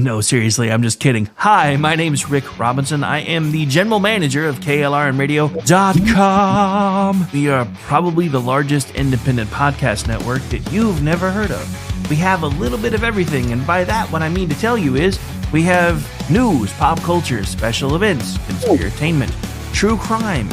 No, seriously, I'm just kidding. Hi, my name's Rick Robinson. I am the general manager of KLRNradio.com. We are probably the largest independent podcast network that you've never heard of. We have a little bit of everything, and by that, what I mean to tell you is we have news, pop culture, special events, conspiratainment, true crime,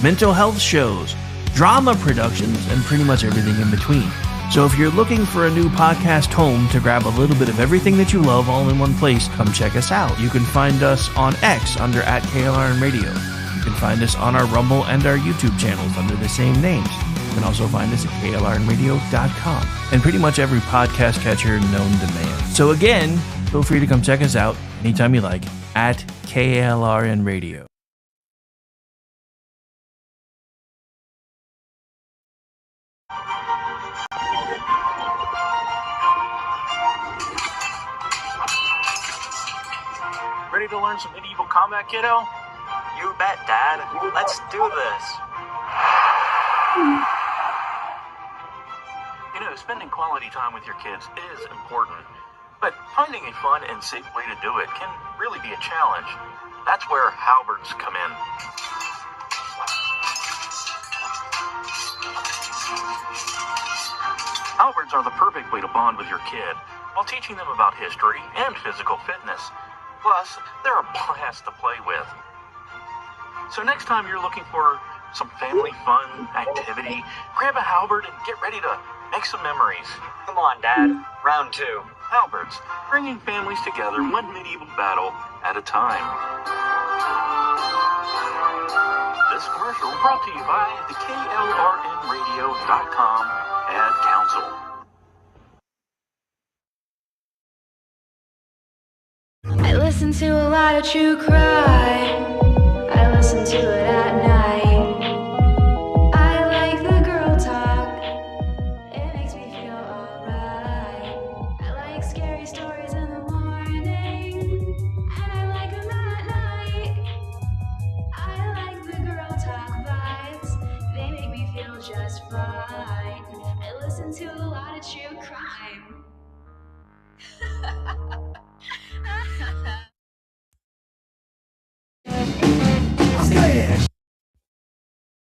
mental health shows, drama productions, and pretty much everything in between. So if you're looking for a new podcast home to grab a little bit of everything that you love all in one place, come check us out. You can find us on X under @KLRNradio. You can find us on our Rumble and our YouTube channels under the same names. You can also find us at KLRNradio.com and pretty much every podcast catcher known to man. So again, feel free to come check us out anytime you like at KLRNradio. Ready to learn some medieval combat, kiddo? You bet, Dad. Let's do this. You know, spending quality time with your kids is important, but finding a fun and safe way to do it can really be a challenge. That's where halberds come in. Halberds are the perfect way to bond with your kid while teaching them about history and physical fitness. Plus, they're a blast to play with. So next time you're looking for some family fun activity, grab a halberd and get ready to make some memories. Come on, Dad. Round 2. Halberds, bringing families together one medieval battle at a time. This commercial brought to you by the KLRNradio.com Ad Council. I listen to a lot of true crime. I listen to it at night. I like the girl talk. It makes me feel alright. I like scary stories in the morning, and I like them at night. I like the girl talk vibes. They make me feel just fine. I listen to a lot of true crime.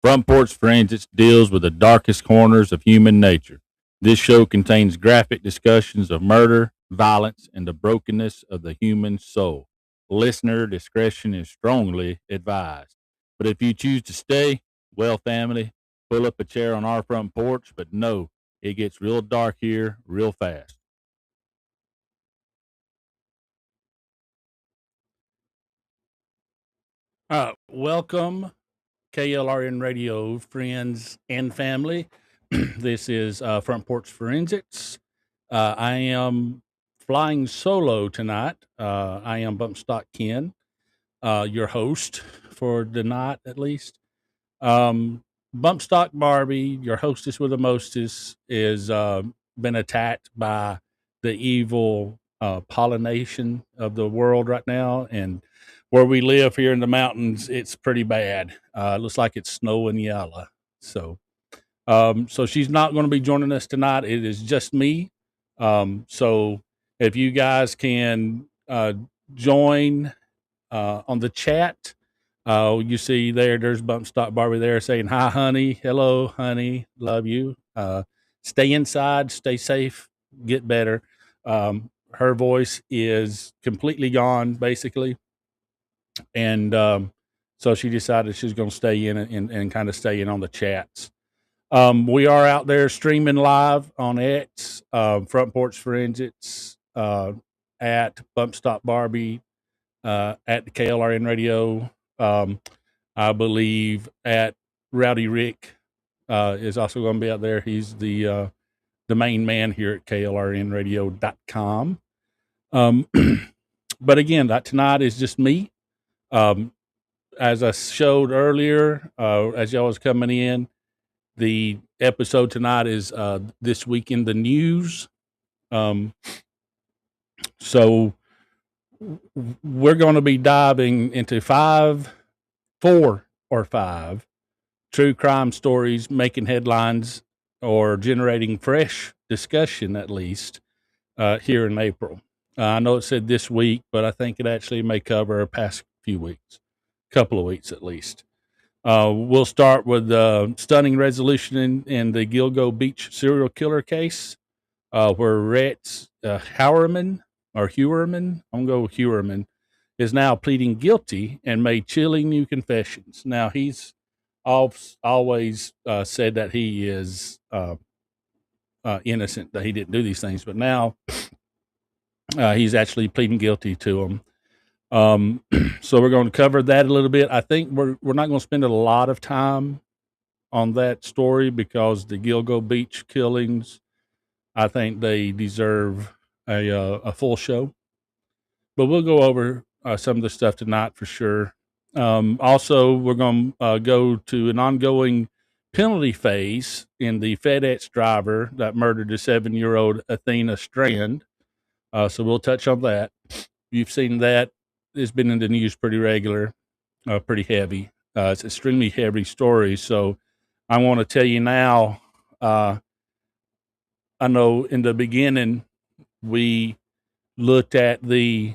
Front Porch Forensics deals with the darkest corners of human nature. This show contains graphic discussions of murder, violence, and the brokenness of the human soul. Listener discretion is strongly advised. But if you choose to stay, well, family, pull up a chair on our front porch, but know it gets real dark here real fast. Welcome, KLRN Radio friends and family. This is Front Porch Forensics. I am flying solo tonight. I am Bumpstock Ken, your host for the night at least. Bumpstock Barbie, your hostess with the mostest, is been attacked by the evil pollination of the world right now, and where we live here in the mountains, it's pretty bad. It looks like it's snowing yellow. So she's not going to be joining us tonight. It is just me. So if you guys can join on the chat, you see there's Bumpstock Barbie there saying, "Hi, honey. Hello, honey. Love you. Stay inside. Stay safe. Get better." Her voice is completely gone, basically. And so she decided she's going to stay in and kind of stay in on the chats. We are out there streaming live on X, Front Porch Forensics, at Bumpstock Barbie, at the KLRN Radio. I believe at Rowdy Rick is also going to be out there. He's the main man here at KLRNradio.com. But again, tonight is just me. As I showed earlier, as y'all was coming in, the episode tonight is This Week in the News. So we're going to be diving into four or five true crime stories making headlines or generating fresh discussion, at least, here in April. I know it said this week, but I think it actually may cover a past few weeks, couple of weeks at least. We'll start with stunning resolution in the Gilgo Beach serial killer case, where Rex Heuermann, I'm going to go with Heuermann, is now pleading guilty and made chilling new confessions. Now, he's always said that he is innocent, that he didn't do these things, but now he's actually pleading guilty to them. So we're going to cover that a little bit. I think we're not going to spend a lot of time on that story because the Gilgo Beach killings, I think they deserve a full show. But we'll go over some of the stuff tonight for sure. Also, we're going to go to an ongoing penalty phase in the FedEx driver that murdered a 7-year-old Athena Strand. So we'll touch on that. You've seen that. It's been in the news pretty regular, pretty heavy. It's extremely heavy story. So I want to tell you now, I know in the beginning we looked at the,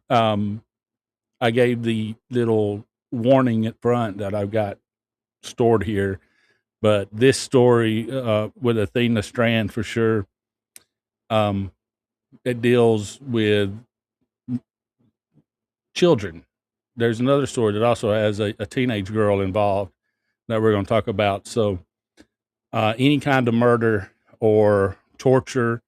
I gave the little warning at front that I've got stored here, but this story with Athena Strand for sure, it deals with children. There's another story that also has a teenage girl involved that we're going to talk about. So any kind of murder or torture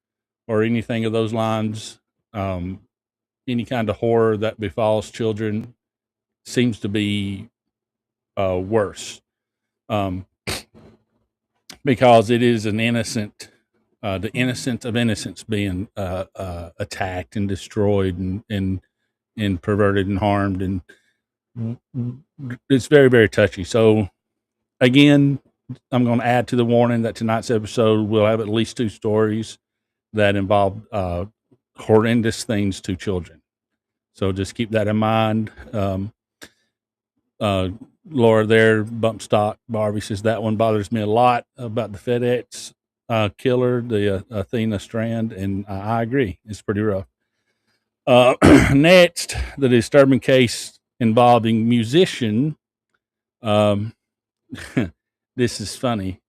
or anything of those lines, any kind of horror that befalls children seems to be worse, because it is an innocent, the innocence of innocence being attacked and destroyed and perverted and harmed, and it's very, very touchy. So again, I'm going to add to the warning that tonight's episode will have at least 2 stories that involve horrendous things to children. So just keep that in mind. Laura there, bump stock, Barbie says that one bothers me a lot about the FedEx killer, the Athena Strand, and I agree. It's pretty rough. Next, the disturbing case involving musician. This is funny,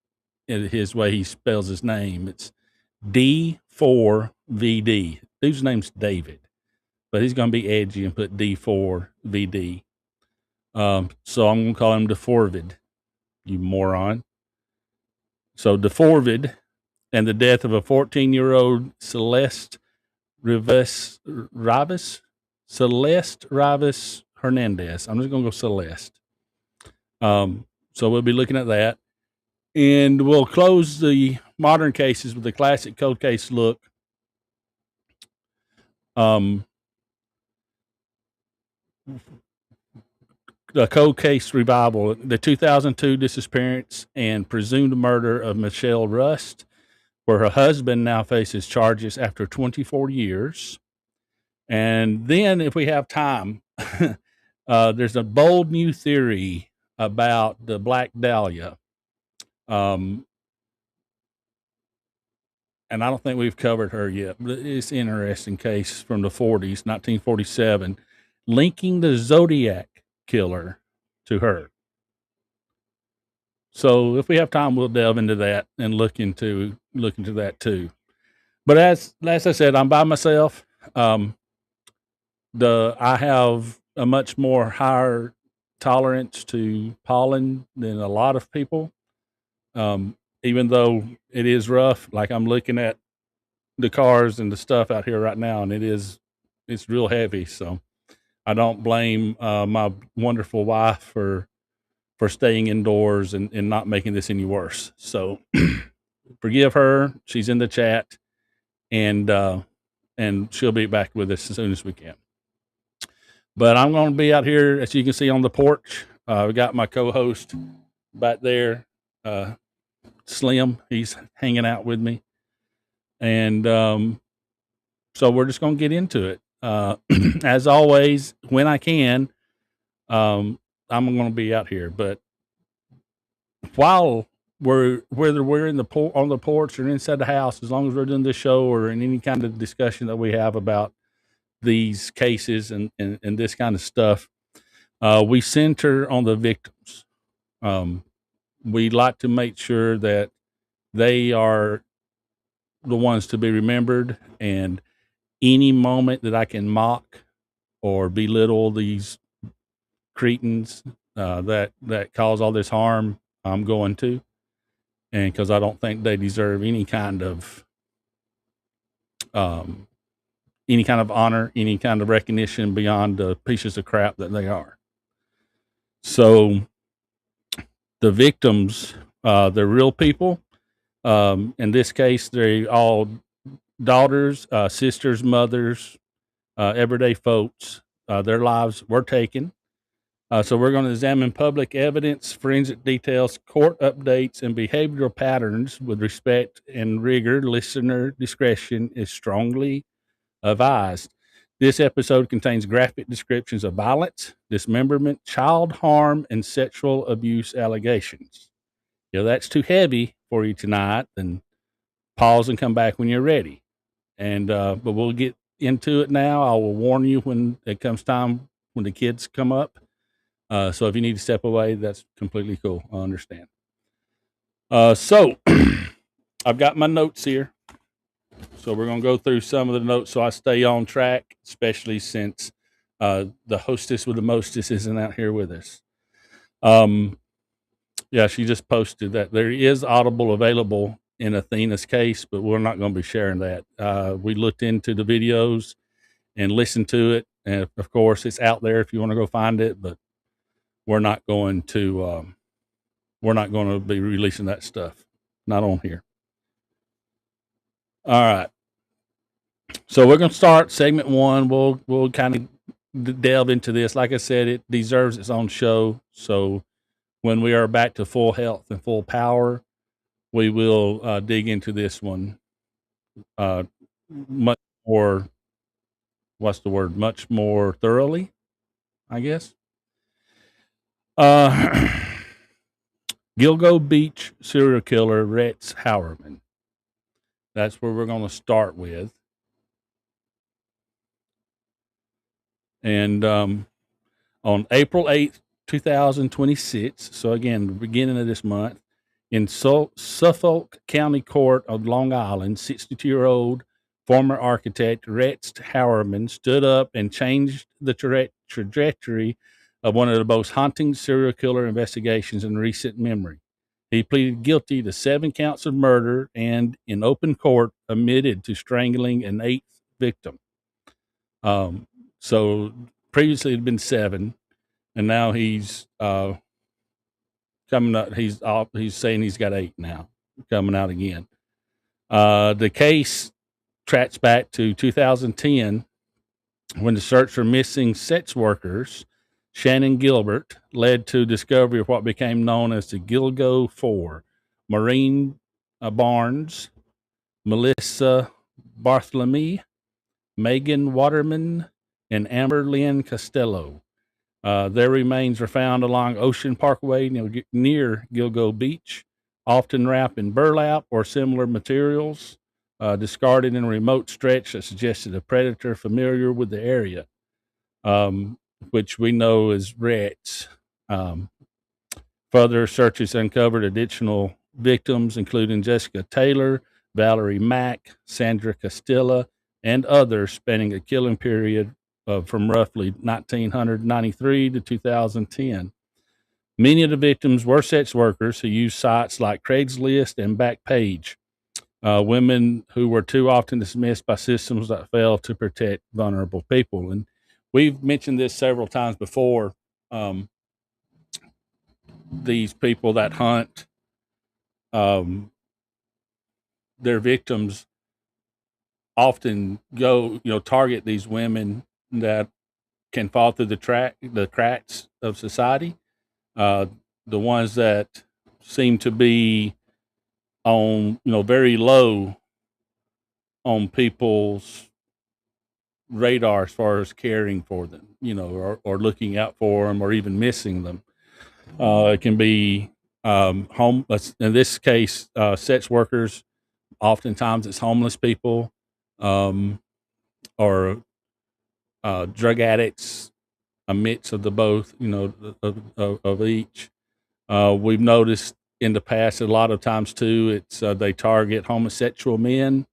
his way he spells his name. It's D4VD. Dude's name's David, but he's going to be edgy and put D4VD. So I'm going to call him DeForvid, you moron. So DeForvid and the death of a 14-year-old Celeste Rivas Hernandez. I'm just going to go Celeste. So we'll be looking at that. And we'll close the modern cases with the classic cold case look. The cold case revival, the 2002 disappearance and presumed murder of Michelle Rust, where her husband now faces charges after 24 years. And then, if we have time, there's a bold new theory about the Black Dahlia. And I don't think we've covered her yet, but it's an interesting case from the 40s, 1947, linking the Zodiac killer to her. So if we have time, we'll delve into that and look into that too. But as I said, I'm by myself. I have a much more higher tolerance to pollen than a lot of people. Even though it is rough, like I'm looking at the cars and the stuff out here right now, and it's real heavy. So I don't blame my wonderful wife for staying indoors and not making this any worse. So forgive her. She's in the chat, and she'll be back with us as soon as we can. But I'm going to be out here, as you can see, on the porch. We got my co-host back there, Slim. He's hanging out with me. And so we're just going to get into it. As always, when I can, I'm going to be out here. But while whether we're on the porch or inside the house, as long as we're doing this show or in any kind of discussion that we have about these cases and this kind of stuff, we center on the victims. We like to make sure that they are the ones to be remembered, and any moment that I can mock or belittle these cretins that cause all this harm, I'm going to, and because I don't think they deserve any kind of honor, any kind of recognition beyond the pieces of crap that they are. So the victims, they're real people. In this case, they're all daughters, sisters, mothers, everyday folks. Their lives were taken. So we're going to examine public evidence, forensic details, court updates, and behavioral patterns with respect and rigor. Listener discretion is strongly advised. This episode contains graphic descriptions of violence, dismemberment, child harm, and sexual abuse allegations. If that's too heavy for you tonight, then pause and come back when you're ready. And but we'll get into it now. I will warn you when it comes time when the kids come up. So if you need to step away, that's completely cool. I understand. So I've got my notes here. So we're going to go through some of the notes so I stay on track, especially since the hostess with the mostest isn't out here with us. Yeah, she just posted that there is Audible available in Athena's case, but we're not going to be sharing that. We looked into the videos and listened to it. And of course, it's out there if you want to go find it, but we're not going to be releasing that stuff. Not on here. All right. So we're going to start segment one. We'll kind of delve into this. Like I said, it deserves its own show. So when we are back to full health and full power, we will dig into this one much more. What's the word? Much more thoroughly, I guess. Gilgo Beach serial killer Rex Heuermann. That's where we're going to start with. And on April 8th, 2026, so again, the beginning of this month, in Suffolk County Court of Long Island, 62-year-old former architect Rex Heuermann stood up and changed the trajectory of one of the most haunting serial killer investigations in recent memory. He pleaded guilty to 7 counts of murder and, in open court, admitted to strangling an 8th victim. So previously it had been 7, and now he's coming up. He's saying he's got 8 now, coming out again. The case tracks back to 2010, when the search for missing sex workers Shannon Gilbert led to discovery of what became known as the Gilgo Four: Maureen Barnes, Melissa Bartholomew, Megan Waterman, and Amber Lynn Costello. Their remains were found along Ocean Parkway near Gilgo Beach, often wrapped in burlap or similar materials, discarded in a remote stretch that suggested a predator familiar with the area, which we know is Rex. Further searches uncovered additional victims, including Jessica Taylor, Valerie Mack, Sandra Castilla, and others, spanning a killing period from roughly 1993 to 2010. Many of the victims were sex workers who used sites like Craigslist and Backpage, women who were too often dismissed by systems that failed to protect vulnerable people. And we've mentioned this several times before. These people that hunt their victims often target these women that can fall through the cracks of society. The ones that seem to be on, very low on people's radar as far as caring for them, or looking out for them, or even missing them. It can be in this case, sex workers. Oftentimes it's homeless people, or drug addicts, a mix of the both, of each. We've noticed in the past a lot of times too, it's they target homosexual men,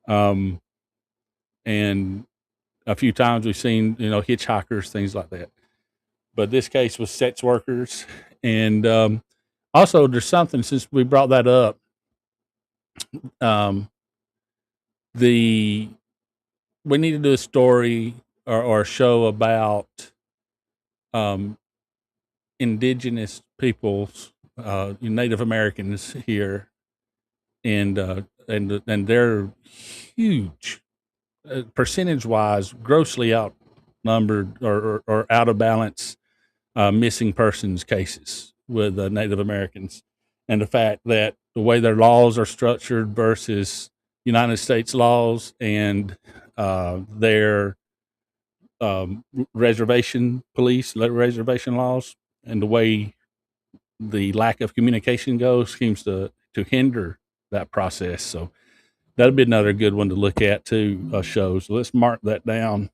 and a few times we've seen hitchhikers, things like that. But this case was sex workers, and also there's something since we brought that up. We need to do a story or a show about indigenous peoples, Native Americans here, and they're huge, percentage-wise, grossly outnumbered or out of balance missing persons cases with Native Americans, and the fact that the way their laws are structured versus United States laws and their reservation laws, and the way the lack of communication goes seems to hinder that process. So that'll be another good one to look at too, show. So let's mark that down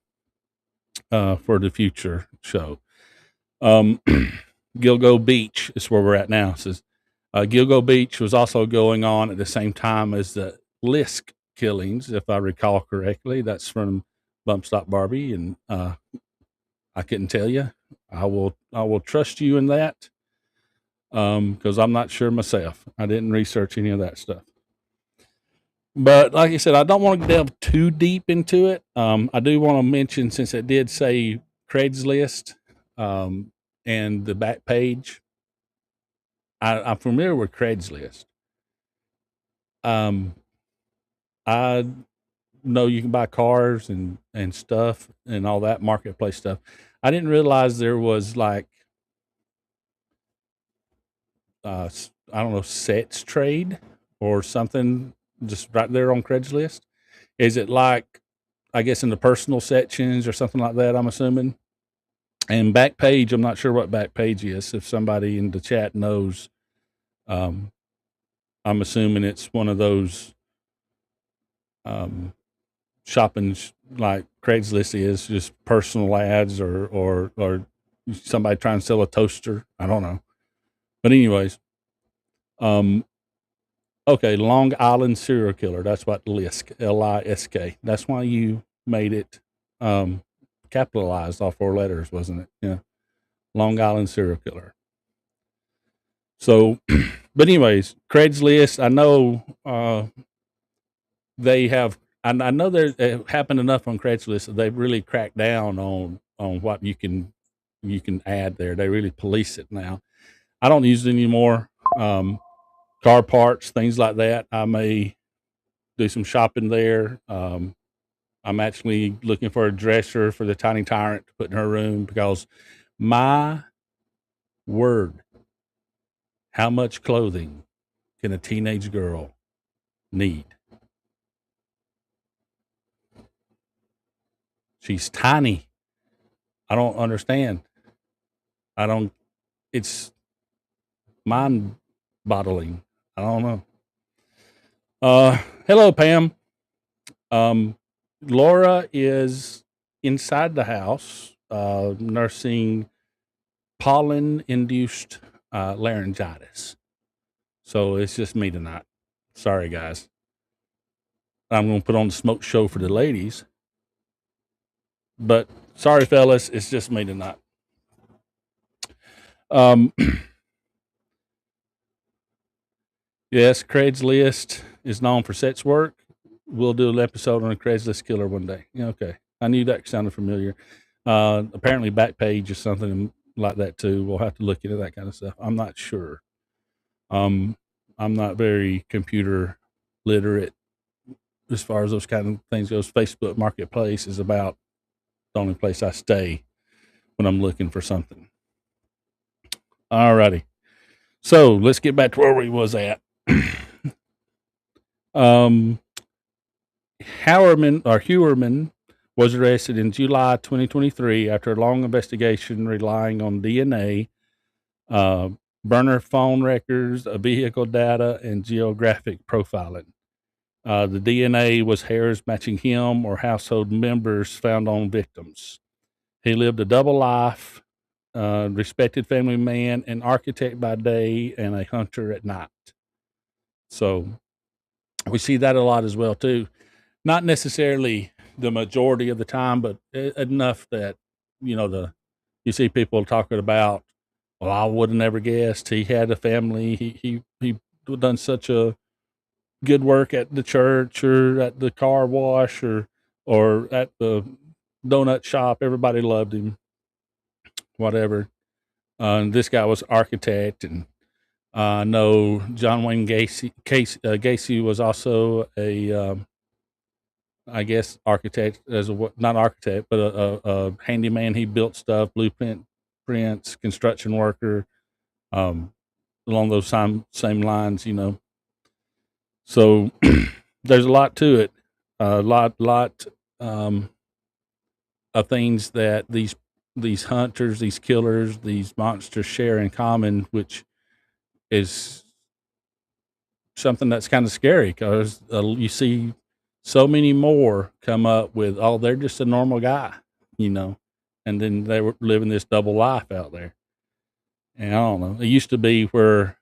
for the future show. Gilgo Beach is where we're at now. It says Gilgo Beach was also going on at the same time as the Lisk killings, if I recall correctly. That's from Bump Stop Barbie, and I couldn't tell you. I will trust you in that, because I'm not sure myself. I didn't research any of that stuff. But like I said, I don't want to delve too deep into it. I do want to mention, since it did say Craigslist and the back page, I'm familiar with Craigslist. I know you can buy cars and stuff and all that marketplace stuff. I didn't realize there was like I don't know, sets trade or something just right there on Craigslist. Is it like, I guess, in the personal sections or something like that, I'm assuming? And Backpage, I'm not sure what Backpage is. If somebody in the chat knows, I'm assuming it's one of those shopping like Craigslist is, just personal ads or somebody trying to sell a toaster. I don't know. But anyways, okay, Long Island serial killer. That's what Lisk, Lisk. That's why you made it capitalized, all 4 letters, wasn't it? Yeah, Long Island serial killer. So, but anyways, Craigslist. I know they have. I know it happened enough on Craigslist that they've really cracked down on what you can add there. They really police it now. I don't use it anymore. Car parts, things like that. I may do some shopping there. I'm actually looking for a dresser for the tiny tyrant to put in her room, because my word, how much clothing can a teenage girl need? She's tiny. I don't understand. It's mind boggling. I don't know. Hello, Pam. Laura is inside the house, nursing pollen-induced laryngitis. So it's just me tonight. Sorry, guys. I'm going to put on the smoke show for the ladies. But sorry, fellas, it's just me tonight. Yes, Craigslist is known for sex work. We'll do an episode on a Craigslist killer one day. Yeah, okay. I knew that sounded familiar. Apparently Backpage is something like that too. We'll have to look into that kind of stuff. I'm not sure. I'm not very computer literate as far as those kind of things goes. Facebook Marketplace is about the only place I stay when I'm looking for something. Alrighty. So let's get back to where we was at. Hewerman was arrested in July 2023 after a long investigation relying on DNA, burner phone records, vehicle data, and geographic profiling. The DNA was hairs matching him or household members found on victims. He lived a double life, respected family man, an architect by day, and a hunter at night. So we see that a lot as well too. Not necessarily the majority of the time, but enough that you see people talking about. Well, I would have never guessed he had a family. He done such a good work at the church or at the car wash or at the donut shop. Everybody loved him. Whatever. This guy was architect, and I know John Wayne Gacy was also a I guess architect not architect, but a handyman. He built stuff, prints, construction worker, along those same lines, So there's a lot to it, a lot of things that these hunters, these killers, these monsters share in common, which is something that's kind of scary because you see so many more come up with, oh, they're just a normal guy, and then they were living this double life out there. And I don't know. It used to be where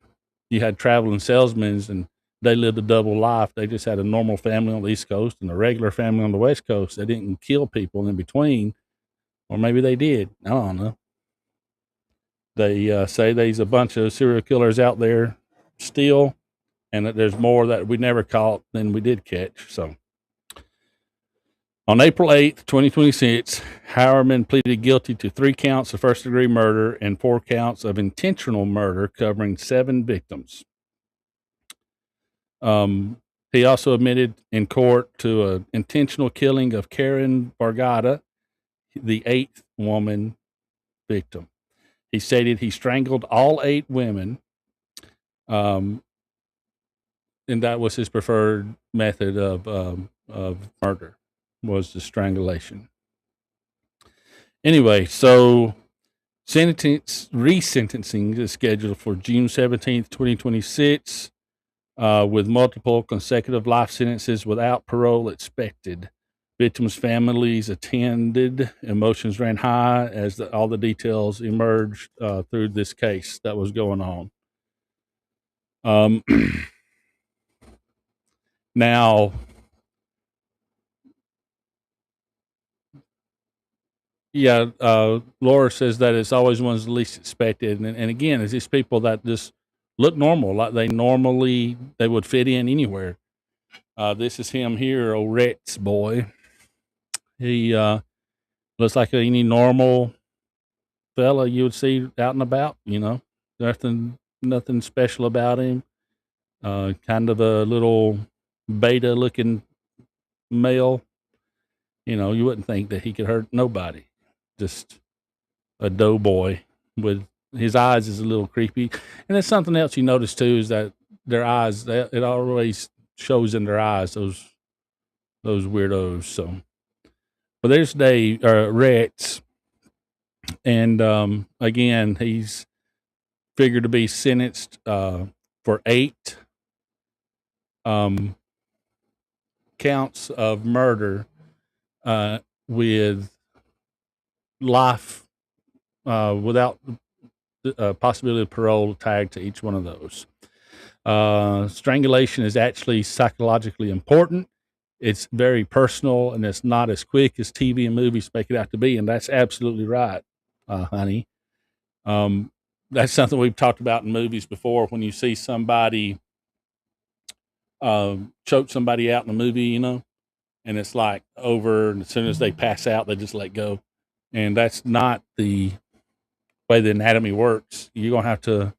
you had traveling salesmen and they lived a double life. They just had a normal family on the East Coast and a regular family on the West Coast. They didn't kill people in between, or maybe they did. I don't know. They say there's a bunch of serial killers out there still, and that there's more that we never caught than we did catch. So on April 8th, 2026, Howerman pleaded guilty to 3 counts of first-degree murder and 4 counts of intentional murder covering 7 victims. He also admitted in court to an intentional killing of Karen Bargata, the 8th woman victim. He stated he strangled all 8 women, and that was his preferred method of murder, was the strangulation. Anyway, so resentencing is scheduled for June 17th, 2026, with multiple consecutive life sentences without parole expected. Victims' families attended. Emotions ran high as all the details emerged through this case that was going on. Now, yeah, Laura says that it's always one's least expected, and again, it's these people that just look normal, like they would fit in anywhere. This is him here, old Rex boy. He looks like any normal fella you would see out and about. Nothing special about him. Kind of a little beta-looking male. You wouldn't think that he could hurt nobody. Just a doughboy with his eyes is a little creepy. And there's something else you notice too, is that their eyes, it always shows in their eyes, those weirdos. So, but there's Rex. And again, he's figured to be sentenced for 8 counts of murder with life without possibility of parole tagged to each one of those. Strangulation is actually psychologically important. It's very personal, and it's not as quick as TV and movies make it out to be, and that's absolutely right, honey. That's something we've talked about in movies before. When you see somebody choke somebody out in a movie, and it's like over, and as soon as they pass out, they just let go. And that's not the way the anatomy works. You're going to have to,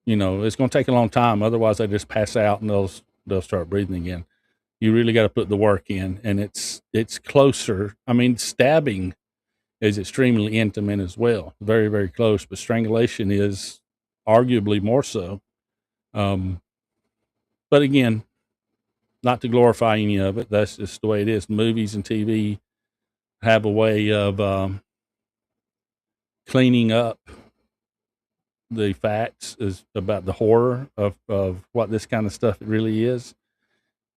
it's going to take a long time. Otherwise, they just pass out and they'll start breathing again. You really got to put the work in, and it's closer. I mean, stabbing is extremely intimate as well. Very, very close, but strangulation is arguably more so. But again, not to glorify any of it. That's just the way it is. Movies and TV have a way of cleaning up the facts about the horror of what this kind of stuff really is.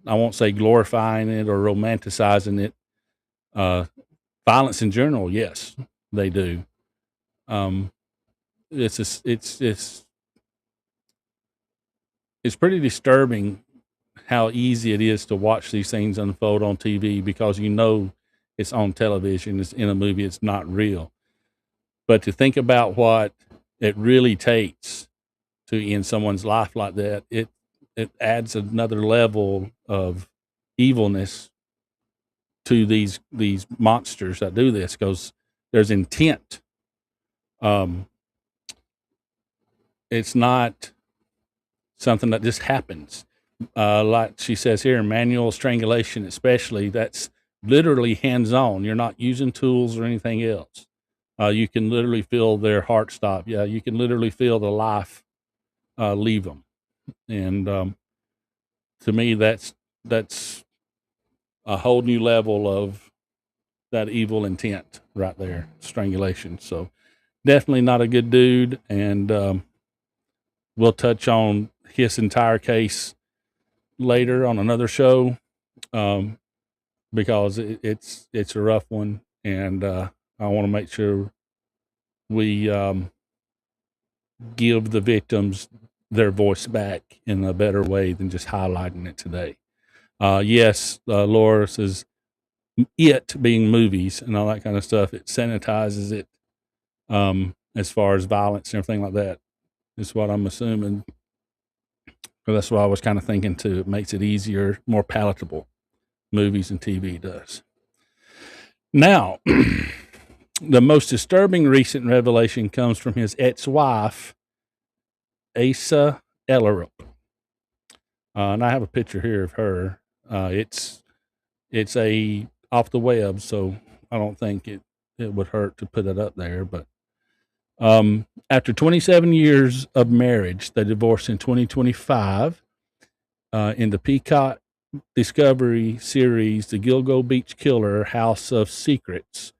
I won't say glorifying it or romanticizing it. Violence in general, yes, they do. It's pretty disturbing how easy it is to watch these things unfold on TV because you know it's on television, it's in a movie, it's not real. But to think about what it really takes to end someone's life like that, it adds another level of evilness to these monsters that do this because there's intent. It's not something that just happens. Like she says here, manual strangulation, especially, that's literally hands-on. You're not using tools or anything else. You can literally feel their heart stop. Yeah, you can literally feel the life leave them. And to me, that's a whole new level of that evil intent right there, strangulation. So definitely not a good dude. And we'll touch on his entire case later on another show because it's a rough one. And I want to make sure we give the victims their voice back in a better way than just highlighting it today. Yes, Laura says it being movies and all that kind of stuff, it sanitizes it as far as violence and everything like that is what I'm assuming. But that's what I was kind of thinking too. It makes it easier, more palatable. Movies and TV does. Now, the most disturbing recent revelation comes from his ex-wife, Asa Ellerup. And I have a picture here of her. It's a off the web, so I don't think it would hurt to put it up there. But after 27 years of marriage, they divorced in 2025 in the Peacock Discovery series, The Gilgo Beach Killer: House of Secrets.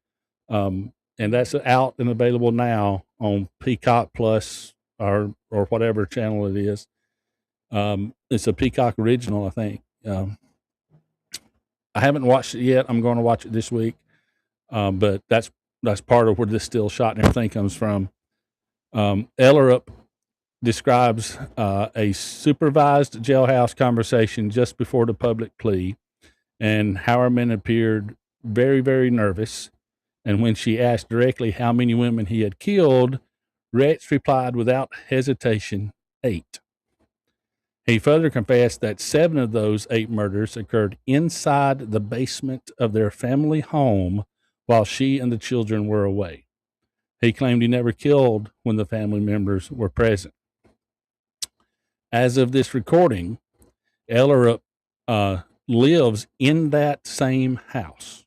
And that's out and available now on Peacock Plus or whatever channel it is. It's a Peacock original, I think. I haven't watched it yet. I'm going to watch it this week. But that's part of where this still shot and everything comes from. Ellerup describes a supervised jailhouse conversation just before the public plea, and Howerman appeared very, very nervous. And when she asked directly how many women he had killed, Rex replied without hesitation, 8. He further confessed that 7 of those 8 murders occurred inside the basement of their family home while she and the children were away. He claimed he never killed when the family members were present. As of this recording, Ellerup lives in that same house.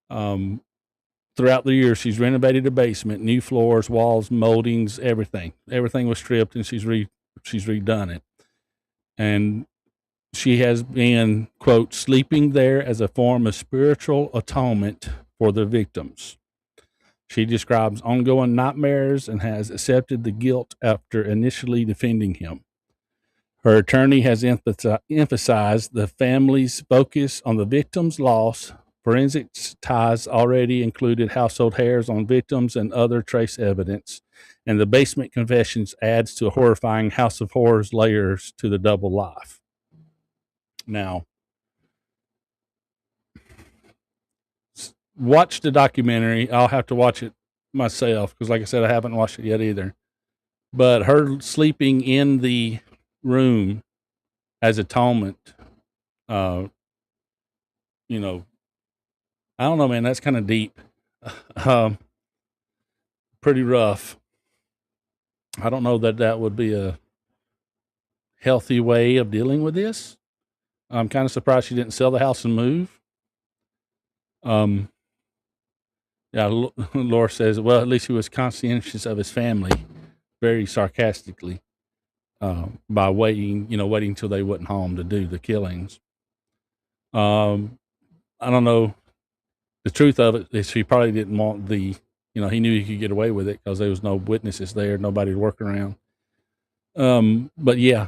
Throughout the years, she's renovated the basement, new floors, walls, moldings, everything. Everything was stripped, and she's redone it. And she has been, quote, sleeping there as a form of spiritual atonement for the victims. She describes ongoing nightmares and has accepted the guilt after initially defending him. Her attorney has emphasized the family's focus on the victim's loss. Forensics ties already included household hairs on victims and other trace evidence, and the basement confessions adds to a horrifying House of Horrors layers to the double life. Now, watch the documentary. I'll have to watch it myself because, like I said, I haven't watched it yet either. But her sleeping in the room as atonement, I don't know, man. That's kind of deep. Pretty rough. I don't know that would be a healthy way of dealing with this. I'm kind of surprised she didn't sell the house and move. Yeah, Laura says, well, at least he was conscientious of his family, very sarcastically, by waiting until they wasn't home to do the killings. I don't know. The truth of it is he probably didn't want he knew he could get away with it because there was no witnesses there, nobody to work around. But yeah,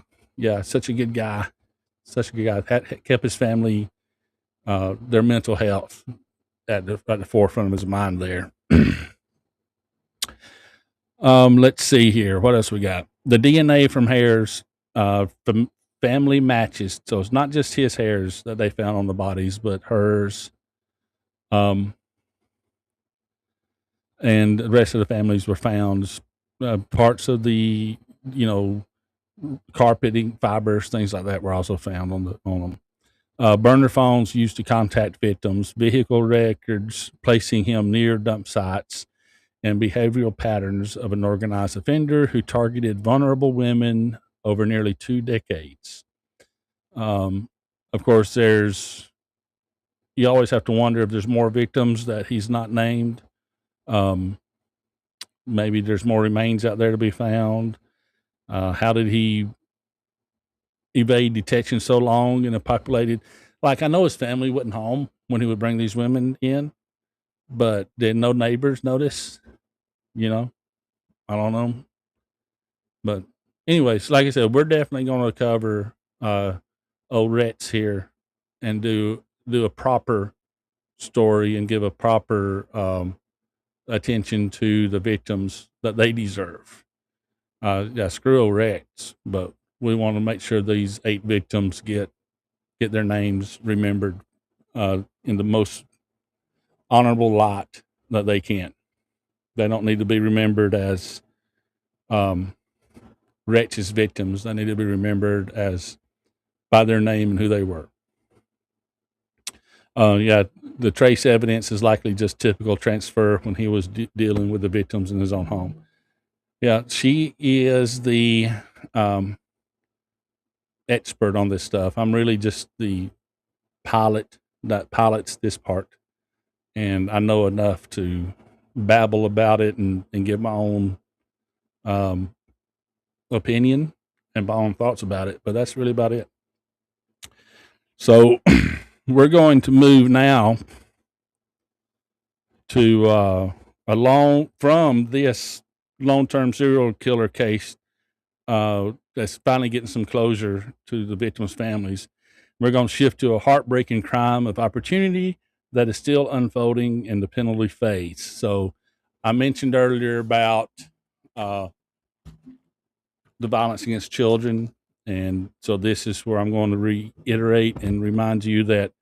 such a good guy. such a good guy. Kept his family, their mental health at the forefront of his mind there. Let's see here. What else we got? The DNA from hairs from family matches. So it's not just his hairs that they found on the bodies, but hers. And the rest of the families were found. Parts of the, carpeting fibers, things like that were also found on them. Burner phones used to contact victims, vehicle records placing him near dump sites, and behavioral patterns of an organized offender who targeted vulnerable women over nearly 2 decades. Of course, you always have to wonder if there's more victims that he's not named. Maybe there's more remains out there to be found. How did he evade detection so long in a populated, like, I know his family wasn't home when he would bring these women in, but did no neighbors notice? I don't know. But anyways, like I said, we're definitely going to cover old Rets here and do a proper story and give a proper attention to the victims that they deserve. Screw old Rets, but we want to make sure these 8 victims get their names remembered in the most honorable light that they can. They don't need to be remembered as wretched victims. They need to be remembered as by their name and who they were. The trace evidence is likely just typical transfer when he was dealing with the victims in his own home. Yeah, she is the expert on this stuff. I'm really just the pilot that pilots this part, and I know enough to babble about it and give my own opinion and my own thoughts about it, but that's really about it. So we're going to move now to from this long-term serial killer case that's finally getting some closure to the victims' families. We're going to shift to a heartbreaking crime of opportunity that is still unfolding in the penalty phase. So I mentioned earlier about the violence against children, and so this is where I'm going to reiterate and remind you that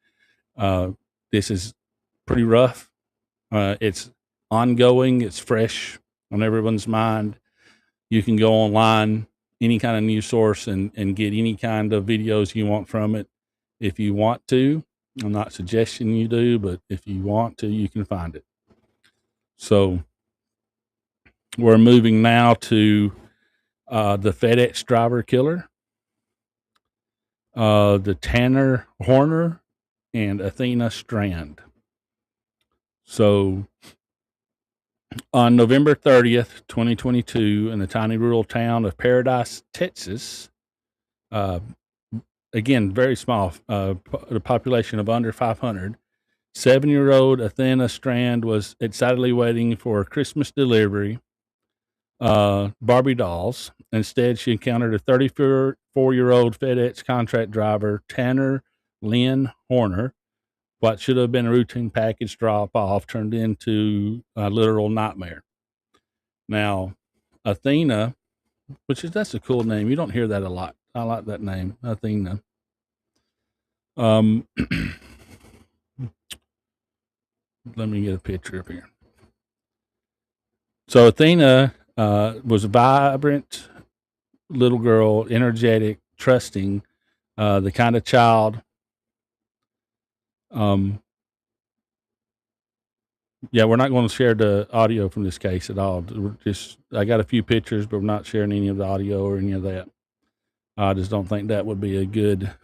this is pretty rough. It's ongoing. It's fresh on everyone's mind. You can go online, any kind of news source, and get any kind of videos you want from it if you want to. I'm not suggesting you do, but if you want to, you can find it. So we're moving now to the FedEx driver killer, the Tanner Horner and Athena Strand. So on November 30th, 2022, in the tiny rural town of Paradise, Texas, again, very small, the population of under 500, 7-year-old Athena Strand was excitedly waiting for a Christmas delivery, Barbie dolls. Instead, she encountered a 34-year-old FedEx contract driver, Tanner Lynn Horner. What should have been a routine package drop-off turned into a literal nightmare. Now, Athena, that's a cool name. You don't hear that a lot. I like that name, Athena. Let me get a picture up here. So Athena was a vibrant little girl, energetic, trusting, the kind of child. We're not going to share the audio from this case at all. I got a few pictures, but we're not sharing any of the audio or any of that. I just don't think that would be a good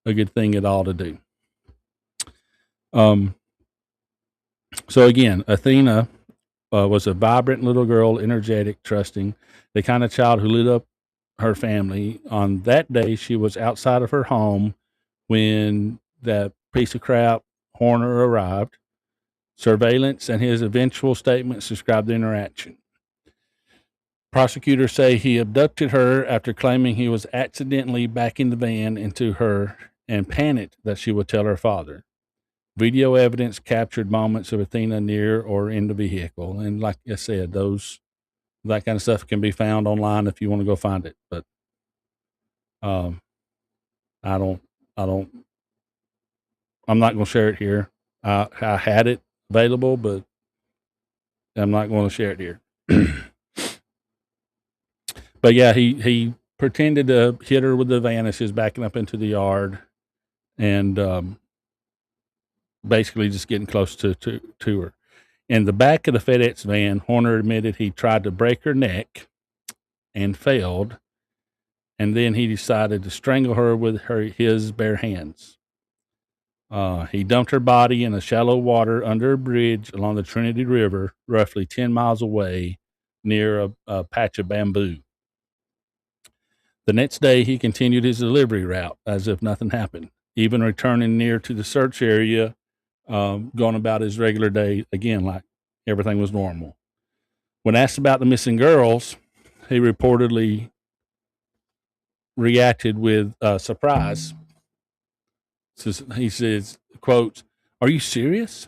thing at all to do. So again, Athena was a vibrant little girl, energetic, trusting, the kind of child who lit up her family. On that day, she was outside of her home when that piece of crap Horner arrived. Surveillance and his eventual statements describe the interaction. Prosecutors say he abducted her after claiming he was accidentally backing the van into her and panicked that she would tell her father. Video evidence captured moments of Athena near or in the vehicle, and like I said, that kind of stuff can be found online if you want to go find it. But um, I don't, I'm not going to share it here. I had it available, but I'm not going to share it here. But yeah, he pretended to hit her with the van as she was backing up into the yard, and basically just getting close to her. In the back of the FedEx van, Horner admitted he tried to break her neck and failed, and then he decided to strangle her with his bare hands. He dumped her body in the shallow water under a bridge along the Trinity River, roughly 10 miles away, near a patch of bamboo. The next day, he continued his delivery route as if nothing happened, even returning near to the search area, going about his regular day again, like everything was normal. When asked about the missing girls, he reportedly reacted with surprise. He says, quote, "Are you serious?"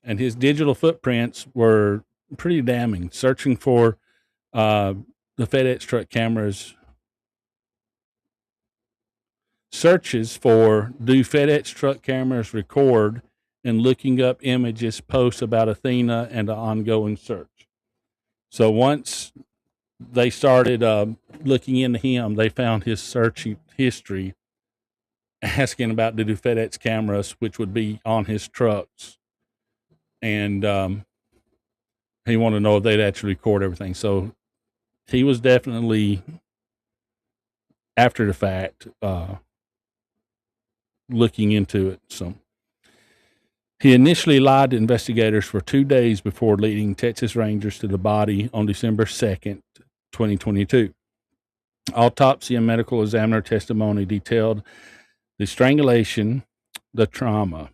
And his digital footprints were pretty damning, searching for the FedEx truck cameras. Searches for do FedEx truck cameras record, and looking up images posts about Athena and the ongoing search. So once they started looking into him, they found his search history, asking about the FedEx cameras, which would be on his trucks. And he wanted to know if they'd actually record everything. So he was definitely, after the fact, looking into it. So he initially lied to investigators for 2 days before leading Texas Rangers to the body on December 2nd, 2022. Autopsy and medical examiner testimony detailed the strangulation, the trauma,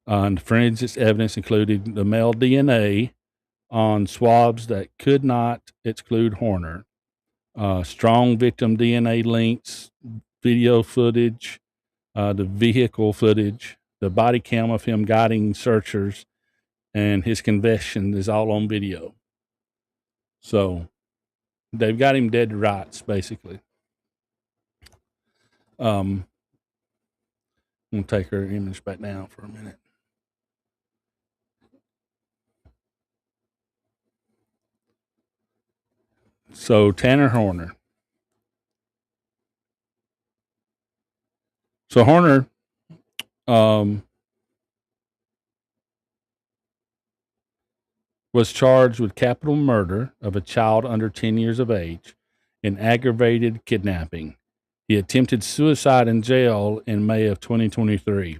and forensics evidence included the male DNA on swabs that could not exclude Horner, strong victim DNA links, video footage, the vehicle footage, the body cam of him guiding searchers, and his confession is all on video. So they've got him dead to rights, basically. I'm going to take her image back down for a minute. So Tanner Horner. So Horner was charged with capital murder of a child under 10 years of age and aggravated kidnapping. He attempted suicide in jail in May of 2023.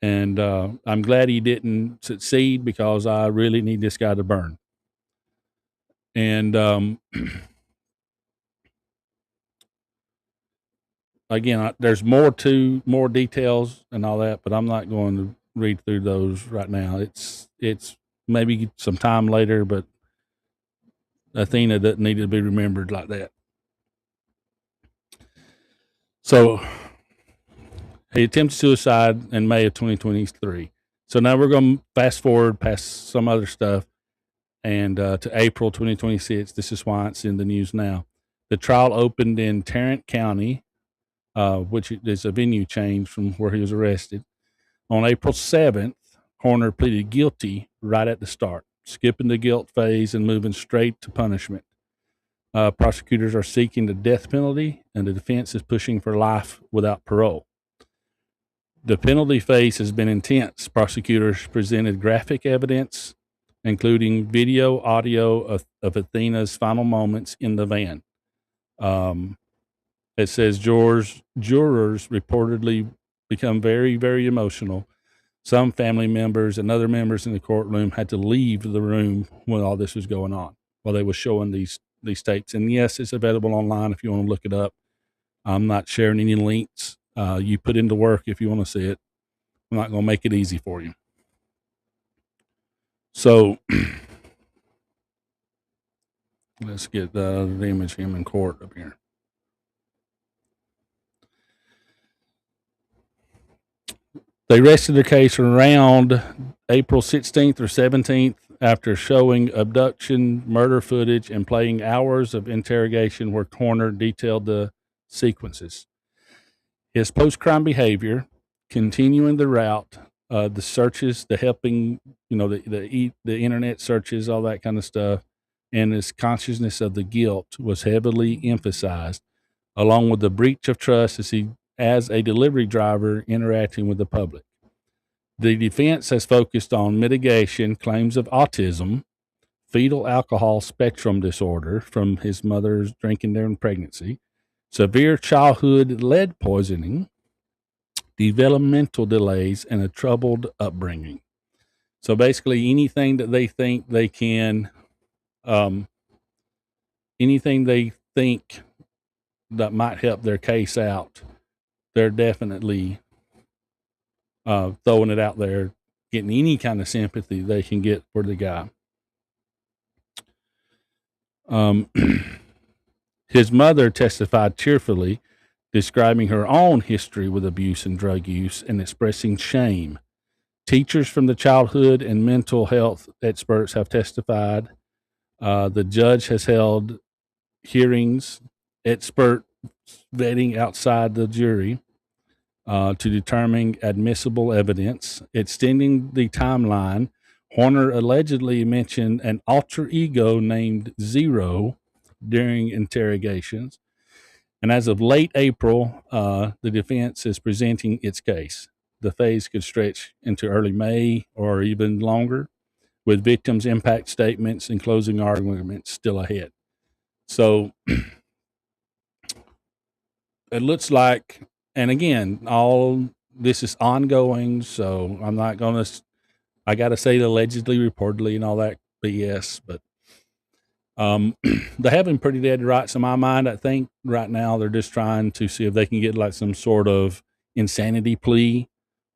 And I'm glad he didn't succeed because I really need this guy to burn. And again, there's more details and all that, but I'm not going to read through those right now. It's maybe some time later, but Athena doesn't need to be remembered like that. So he attempted suicide in May of 2023. So now we're going to fast forward past some other stuff and to April 2026. This is why it's in the news now. The trial opened in Tarrant County, which is a venue change from where he was arrested. On April 7th, Horner pleaded guilty right at the start, skipping the guilt phase and moving straight to punishment. Prosecutors are seeking the death penalty, and the defense is pushing for life without parole. The penalty phase has been intense. Prosecutors presented graphic evidence, including video, audio of Athena's final moments in the van. It says jurors reportedly become very, very emotional. Some family members and other members in the courtroom had to leave the room when all this was going on, while they were showing these tapes. And yes, it's available online if you want to look it up. I'm not sharing any links. You put into work if you want to see it. I'm not going to make it easy for you. So Let's get the image of him in court up here. They rested the case around April 16th or 17th after showing abduction, murder footage, and playing hours of interrogation where coroner detailed the sequences. His post-crime behavior, continuing the route, the searches, the helping, the internet searches, all that kind of stuff, and his consciousness of the guilt was heavily emphasized, along with the breach of trust as a delivery driver interacting with the public. The defense has focused on mitigation, claims of autism, fetal alcohol spectrum disorder from his mother's drinking during pregnancy, severe childhood lead poisoning, developmental delays, and a troubled upbringing. So basically, anything that they think they can, anything they think that might help their case out, they're definitely throwing it out there, getting any kind of sympathy they can get for the guy. His mother testified tearfully, describing her own history with abuse and drug use and expressing shame. Teachers from the childhood and mental health experts have testified. The judge has held hearings, expert vetting outside the jury to determine admissible evidence. Extending the timeline, Horner allegedly mentioned an alter ego named Zero during interrogations. And as of late April, the defense is presenting its case. The phase could stretch into early May or even longer, with victims' impact statements and closing arguments still ahead. So it looks like, and again, all this is ongoing, so I'm not going to, I got to say allegedly, reportedly, and all that BS, but they have been pretty dead to rights in my mind. I think right now they're just trying to see if they can get like some sort of insanity plea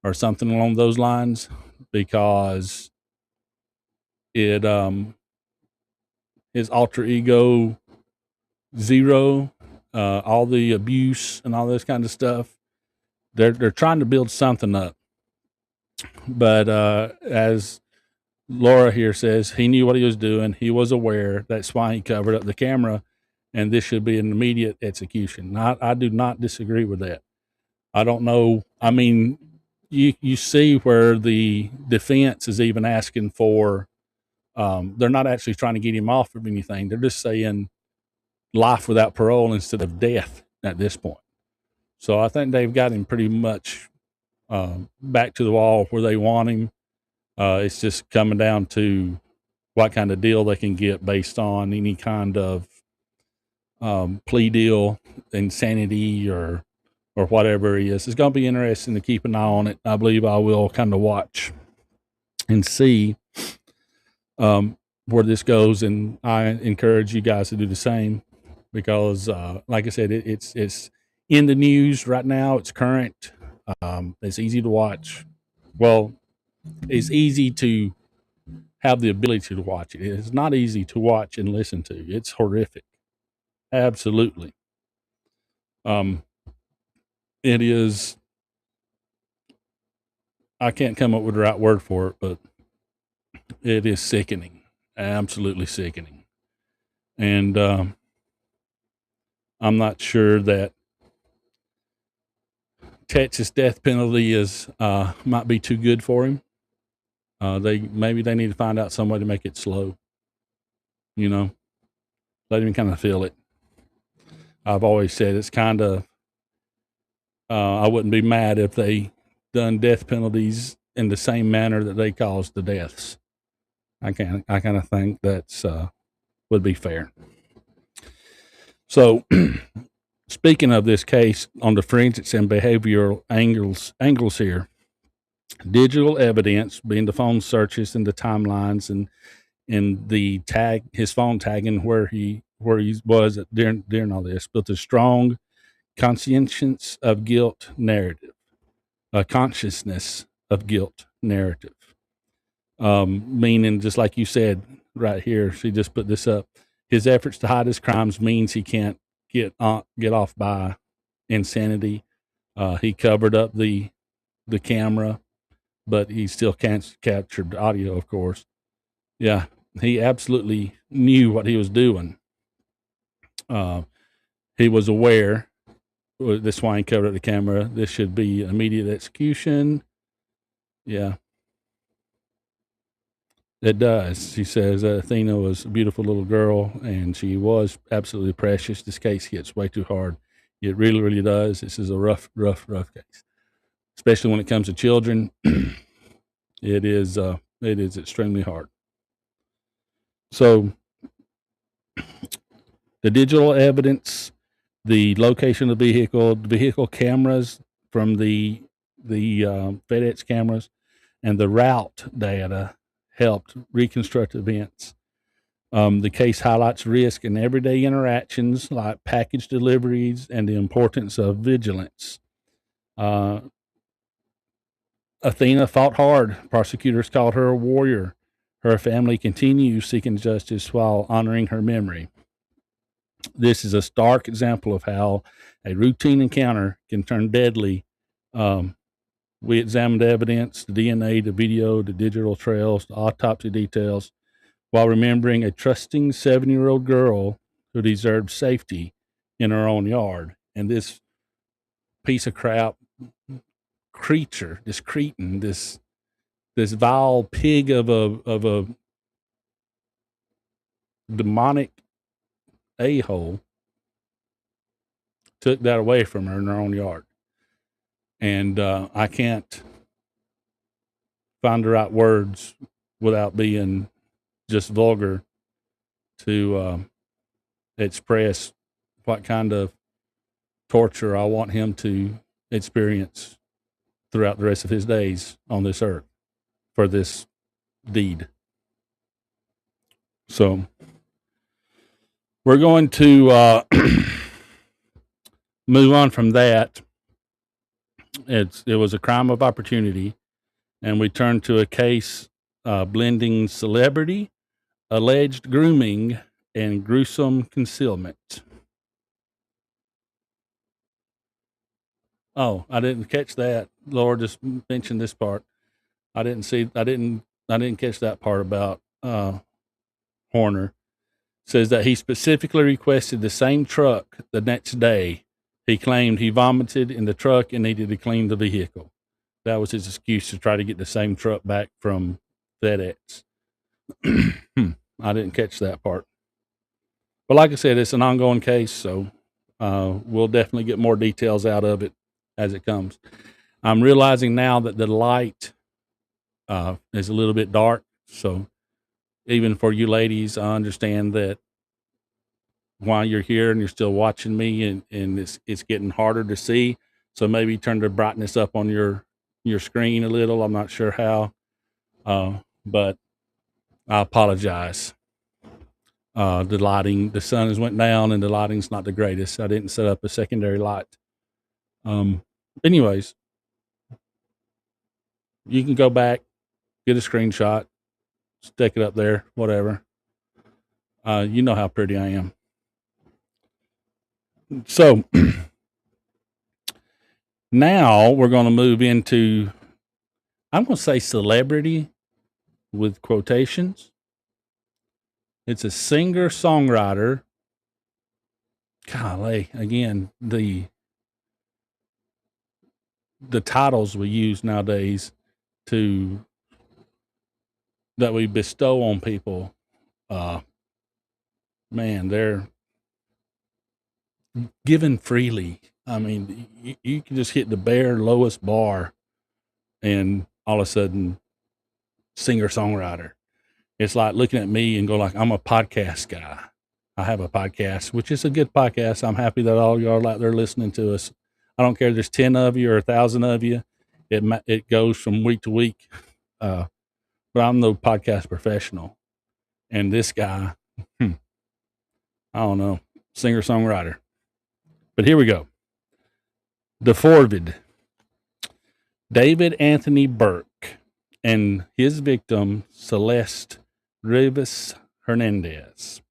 or something along those lines, because it his alter ego Zero, all the abuse and all this kind of stuff, they're trying to build something up. But as Laura here says, he knew what he was doing. He was aware. That's why he covered up the camera, and this should be an immediate execution. I do not disagree with that. I don't know. I mean, you see where the defense is even asking for, they're not actually trying to get him off of anything. They're just saying life without parole instead of death at this point. So I think they've got him pretty much back to the wall where they want him. It's just coming down to what kind of deal they can get based on any kind of plea deal, insanity, or whatever it is. It's going to be interesting to keep an eye on it. I believe I will kind of watch and see where this goes, and I encourage you guys to do the same, because like I said, it's in the news right now. It's current. It's easy to watch. Well, it's easy to have the ability to watch it. It's not easy to watch and listen to. It's horrific. Absolutely. It is, I can't come up with the right word for it, but it is sickening. Absolutely sickening. And I'm not sure that Texas death penalty is might be too good for him. Maybe they need to find out some way to make it slow. Let him kind of feel it. I've always said it's kind of, I wouldn't be mad if they done death penalties in the same manner that they caused the deaths. I kind of think that's would be fair. So, speaking of this case on the forensics and behavioral angles here, digital evidence, being the phone searches and the timelines and the his phone tagging where he was during all this, built a strong consciousness of guilt narrative. Meaning, just like you said right here, she just put this up. His efforts to hide his crimes means he can't get off by insanity. He covered up the camera, but he still can't captured audio, of course. Yeah, he absolutely knew what he was doing. He was aware. That's why he covered up the camera. This should be immediate execution. Yeah. It does. She says Athena was a beautiful little girl, and she was absolutely precious. This case hits way too hard. It really, really does. This is a rough case, especially when it comes to children. It is extremely hard. So the digital evidence, the location of the vehicle cameras from the FedEx cameras, and the route data helped reconstruct events. The case highlights risk in everyday interactions like package deliveries and the importance of vigilance. Athena fought hard. Prosecutors called her a warrior. Her family continues seeking justice while honoring her memory. This is a stark example of how a routine encounter can turn deadly. We examined evidence, the DNA, the video, the digital trails, the autopsy details, while remembering a trusting 7-year-old girl who deserved safety in her own yard. And this piece of crap creature, this cretin, this vile pig of a demonic a-hole took that away from her in her own yard. And I can't find the right words without being just vulgar to express what kind of torture I want him to experience throughout the rest of his days on this earth for this deed. So we're going to move on from that. It was a crime of opportunity, and we turn to a case blending celebrity, alleged grooming, and gruesome concealment. Oh, I didn't catch that. Laura just mentioned this part. I didn't catch that part about Horner. Says that he specifically requested the same truck the next day. He claimed he vomited in the truck and needed to clean the vehicle. That was his excuse to try to get the same truck back from FedEx. I didn't catch that part. But like I said, it's an ongoing case, so we'll definitely get more details out of it as it comes. I'm realizing now that the light is a little bit dark, so even for you ladies, I understand that while you're here and you're still watching me, and it's getting harder to see. So maybe turn the brightness up on your screen a little. I'm not sure how, but I apologize. The sun has went down and the lighting's not the greatest. I didn't set up a secondary light. Anyways, you can go back, get a screenshot, stick it up there, whatever. You know how pretty I am. So now we're going to move into, I'm going to say celebrity with quotations. It's a singer-songwriter. Golly, again, the titles we use nowadays that we bestow on people, man, they're given freely. I mean, you can just hit the bare lowest bar and all of a sudden singer-songwriter. It's like looking at me and go like, I'm a podcast guy. I have a podcast, which is a good podcast. I'm happy that all y'all out there listening to us. I don't care if there's 10 of you or 1,000 of you. It goes from week to week. But I'm no podcast professional. And this guy, I don't know, singer-songwriter. But here we go. The Forvid. David Anthony Burke and his victim, Celeste Rivas Hernandez.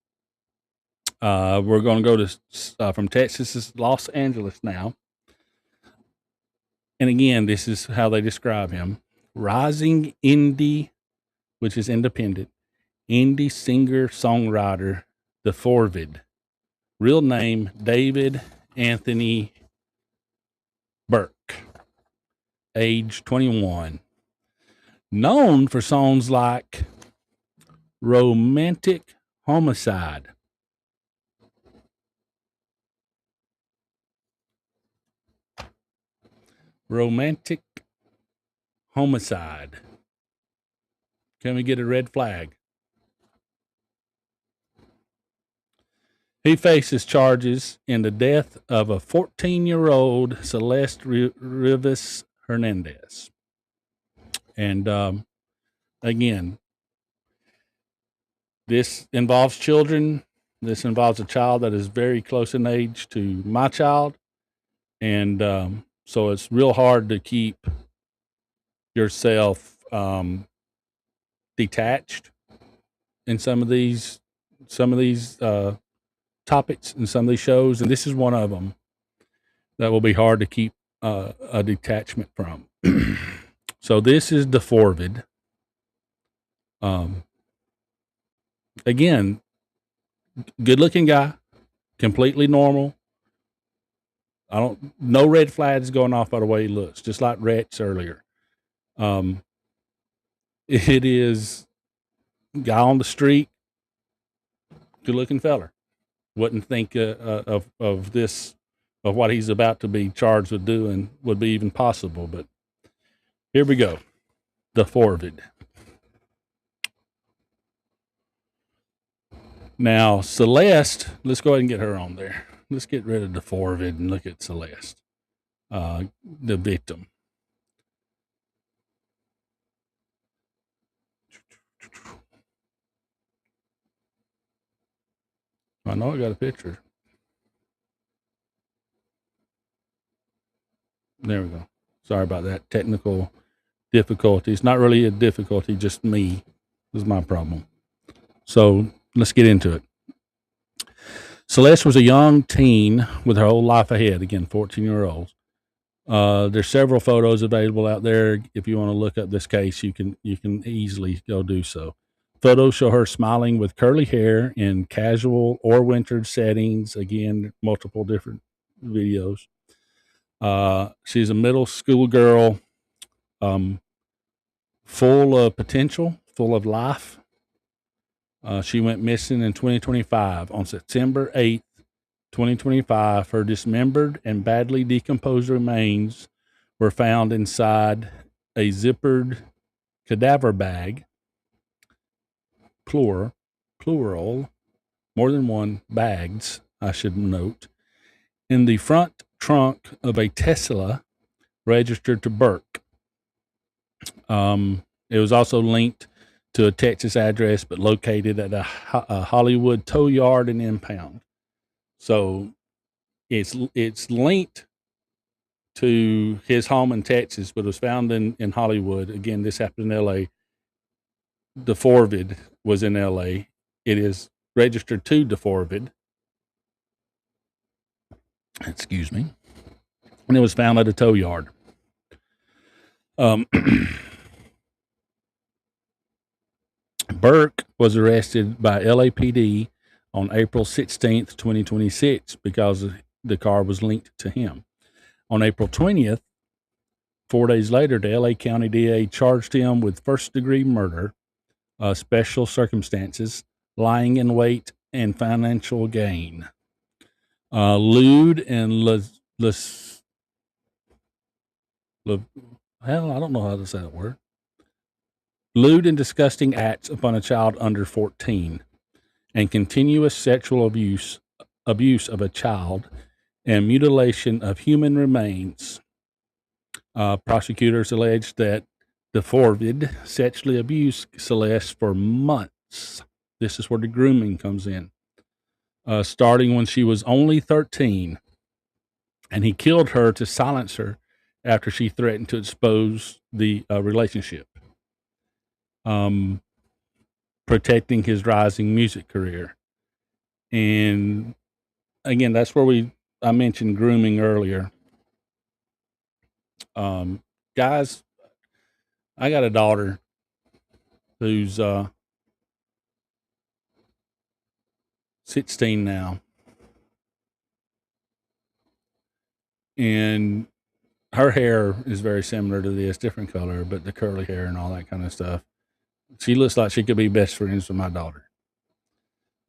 We're going to go to from Texas to Los Angeles now. And again, this is how they describe him: rising indie, which is independent, indie singer songwriter, the Forvid. Real name David Anthony Burke, age 21. Known for songs like Romantic Homicide, Romantic Homicide. Can we get a red flag? He faces charges in the death of a 14-year-old Celeste Rivas Hernandez. And again, this involves children. This involves a child that is very close in age to my child. And so it's real hard to keep yourself detached in some of these topics and some of these shows, and this is one of them that will be hard to keep a detachment from. So this is the Forvid. Again, good-looking guy, completely normal. No red flags going off by the way he looks, just like Rex earlier. It is guy on the street, good-looking feller. Wouldn't think of this, of what he's about to be charged with doing would be even possible. But here we go. The Forvid. Now, Celeste, let's go ahead and get her on there. Let's get rid of the Forvid and look at Celeste, the victim. I know I got a picture. There we go. Sorry about that. Technical difficulties. Not really a difficulty, just me. This is my problem. So let's get into it. Celeste was a young teen with her whole life ahead. Again, 14-year-olds. There's several photos available out there. If you want to look up this case, you can easily go do so. Photos show her smiling with curly hair in casual or wintered settings. Again, multiple different videos. She's a middle school girl, full of potential, full of life. She went missing in 2025. On September 8th, 2025, her dismembered and badly decomposed remains were found inside a zippered cadaver bag, plural, more than one, bags, I should note, in the front trunk of a Tesla registered to Burke. It was also linked to a Texas address, but located at a Hollywood tow yard and impound. So it's linked to his home in Texas, but it was found in Hollywood. Again, this happened in L.A. The Forvid was in L.A. It is registered to the Forvid. Excuse me. And it was found at a tow yard. Burke was arrested by LAPD on April 16th, 2026, because the car was linked to him. On April 20th, 4 days later, the LA County DA charged him with first-degree murder, special circumstances, lying in wait, and financial gain. Lewd and I don't know how to say that word. Lewd and disgusting acts upon a child under 14, and continuous sexual abuse of a child, and mutilation of human remains. Prosecutors alleged that the Forvid sexually abused Celeste for months. This is where the grooming comes in. Starting when she was only 13, and he killed her to silence her after she threatened to expose the relationship, protecting his rising music career. And again, that's where I mentioned grooming earlier. Guys, I got a daughter who's 16 now, and her hair is very similar to this, different color, but the curly hair and all that kind of stuff. She looks like she could be best friends with my daughter.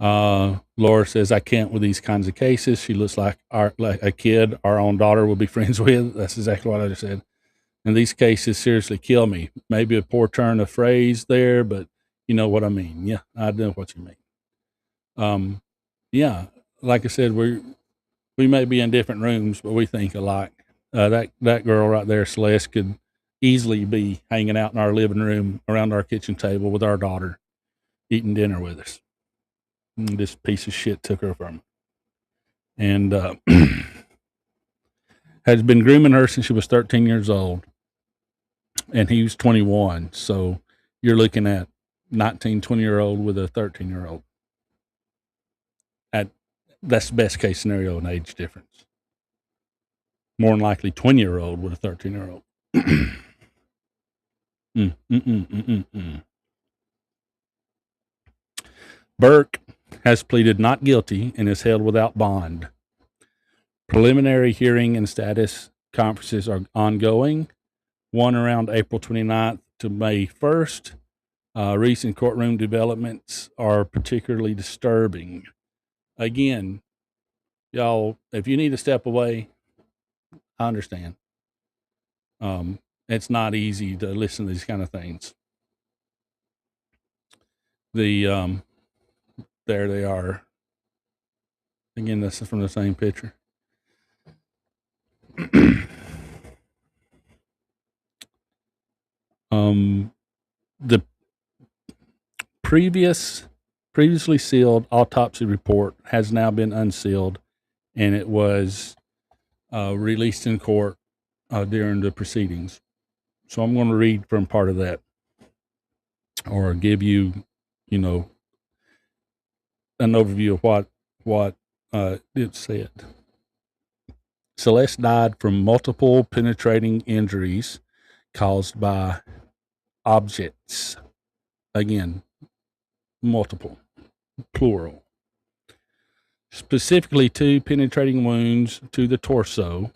Laura says, I can't with these kinds of cases. She looks like a kid our own daughter will be friends with. That's exactly what I just said. And these cases seriously kill me. Maybe a poor turn of phrase there, but you know what I mean. Yeah, I know what you mean. Yeah, like I said, we may be in different rooms, but we think alike. That girl right there, Celeste, could easily be hanging out in our living room around our kitchen table with our daughter, eating dinner with us. And this piece of shit took her from her. And has been grooming her since she was 13 years old. And he was 21. So you're looking at 19, 20-year-old with a 13-year-old. That's the best case scenario in age difference. More than likely 20-year-old with a 13-year-old. Burke has pleaded not guilty and is held without bond. Preliminary hearing and status conferences are ongoing. One around April 29th to May 1st. Recent courtroom developments are particularly disturbing. Again, y'all, if you need to step away, I understand. It's not easy to listen to these kind of things. There they are. Again, this is from the same picture. The previously sealed autopsy report has now been unsealed, and it was released in court during the proceedings. So I'm going to read from part of that, or give you, an overview of what it said. Celeste died from multiple penetrating injuries caused by objects. Again, multiple, plural. Specifically, 2 penetrating wounds to the torso,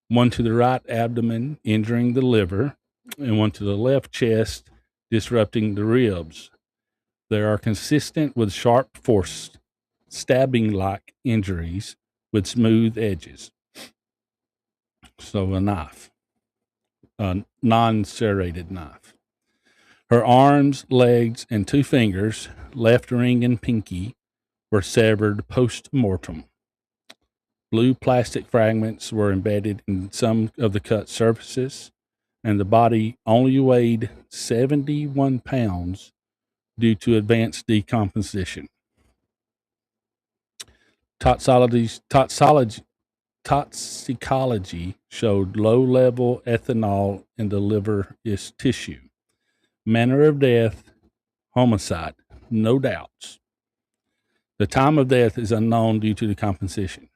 1 to the right abdomen, injuring the liver, and 1 to the left chest, disrupting the ribs. They are consistent with sharp force, stabbing-like injuries with smooth edges. So a knife, a non-serrated knife. Her arms, legs, and 2 fingers, left ring and pinky, were severed post-mortem. Blue plastic fragments were embedded in some of the cut surfaces, and the body only weighed 71 pounds due to advanced decomposition. Toxicology showed low-level ethanol in the liver tissue. Manner of death, homicide, no doubts. The time of death is unknown due to decomposition.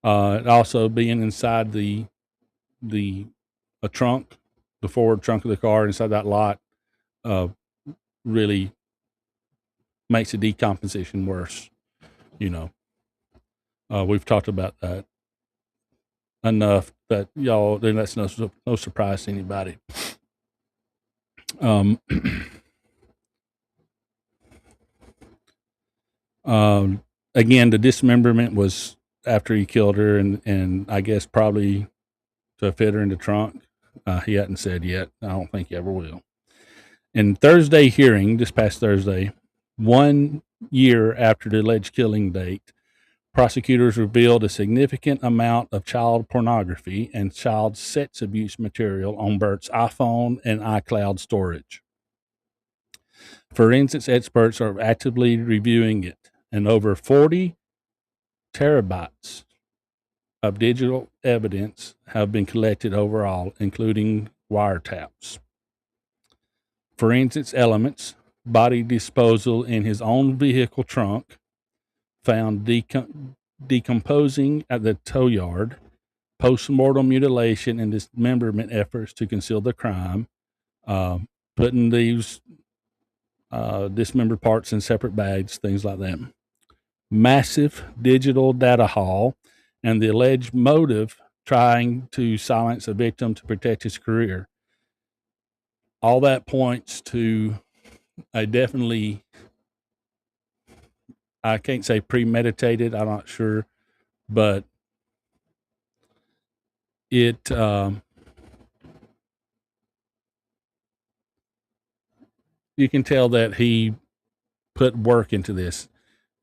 Also being inside the trunk, the forward trunk of the car, inside that lot, really makes the decomposition worse. We've talked about that enough that y'all, then that's no surprise to anybody. Again, the dismemberment was after he killed her, and I guess probably to fit her in the trunk. He hadn't said yet. I don't think he ever will. In Thursday hearing, this past Thursday, 1 year after the alleged killing date, prosecutors revealed a significant amount of child pornography and child sex abuse material on Burke's iPhone and iCloud storage. Forensics experts are actively reviewing it, and over 40 terabytes of digital evidence have been collected overall, including wiretaps. Forensics elements body disposal in his own vehicle trunk, found decomposing at the tow yard, post-mortem mutilation and dismemberment efforts to conceal the crime, putting these dismembered parts in separate bags, things like that. Massive digital data haul, and the alleged motive trying to silence a victim to protect his career. All that points to a definitely, I can't say premeditated, I'm not sure, but it you can tell that he put work into this.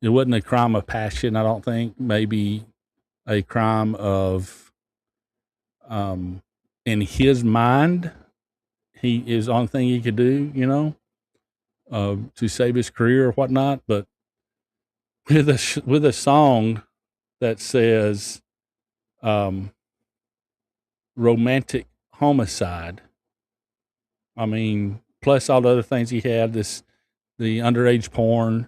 It wasn't a crime of passion, I don't think. Maybe a crime of, in his mind, he is on thing he could do, to save his career or whatnot. But with a song that says romantic homicide, I mean, plus all the other things he had, the underage porn,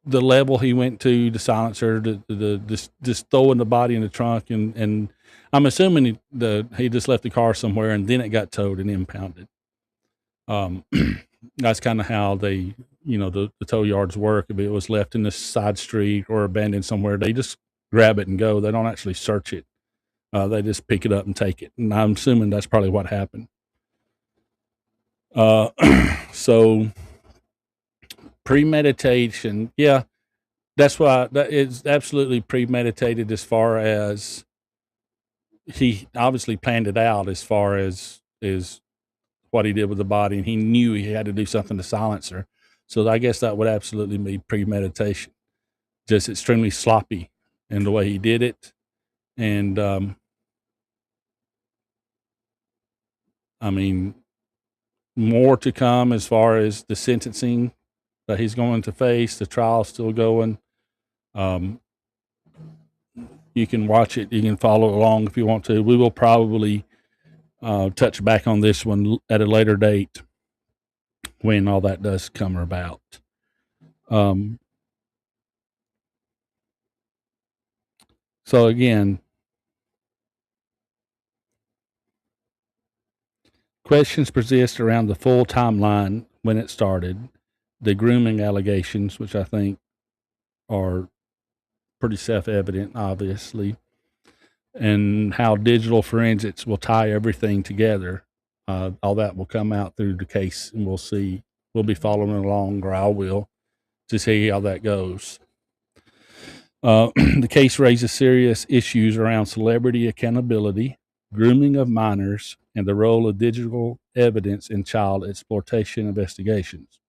the level he went to silence her, just throwing the body in the trunk, and I'm assuming he just left the car somewhere and then it got towed and impounded. That's kind of how they, the tow yards work. If it was left in the side street or abandoned somewhere, they just grab it and go. They don't actually search it. They just pick it up and take it. And I'm assuming that's probably what happened. So premeditation, yeah, that's why that is absolutely premeditated, as far as he obviously planned it out as far as what he did with the body, and he knew he had to do something to silence her. So I guess that would absolutely be premeditation. Just extremely sloppy in the way he did it. And I mean, more to come as far as the sentencing that he's going to face. The trial's still going. You can watch it. You can follow along if you want to. We will probably touch back on this one at a later date when all that does come about. So again, questions persist around the full timeline when it started, the grooming allegations, which I think are pretty self-evident, obviously, and how digital forensics will tie everything together. All that will come out through the case, and we'll see. We'll be following along, or I will, to see how that goes. The case raises serious issues around celebrity accountability, grooming of minors, and the role of digital evidence in child exploitation investigations.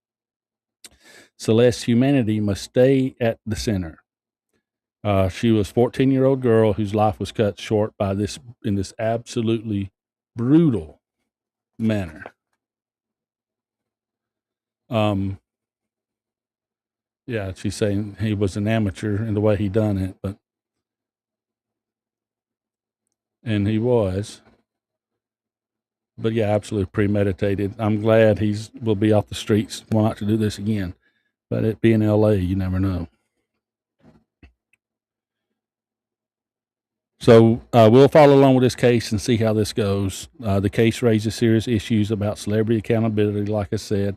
Celeste's humanity must stay at the center. She was a 14-year-old girl whose life was cut short by this absolutely brutal manner. Yeah, she's saying he was an amateur in the way he done it, and he was. But yeah, absolutely premeditated. I'm glad will be off the streets, will not to do this again. But it being LA, you never know. So we'll follow along with this case and see how this goes. The case raises serious issues about celebrity accountability, like I said,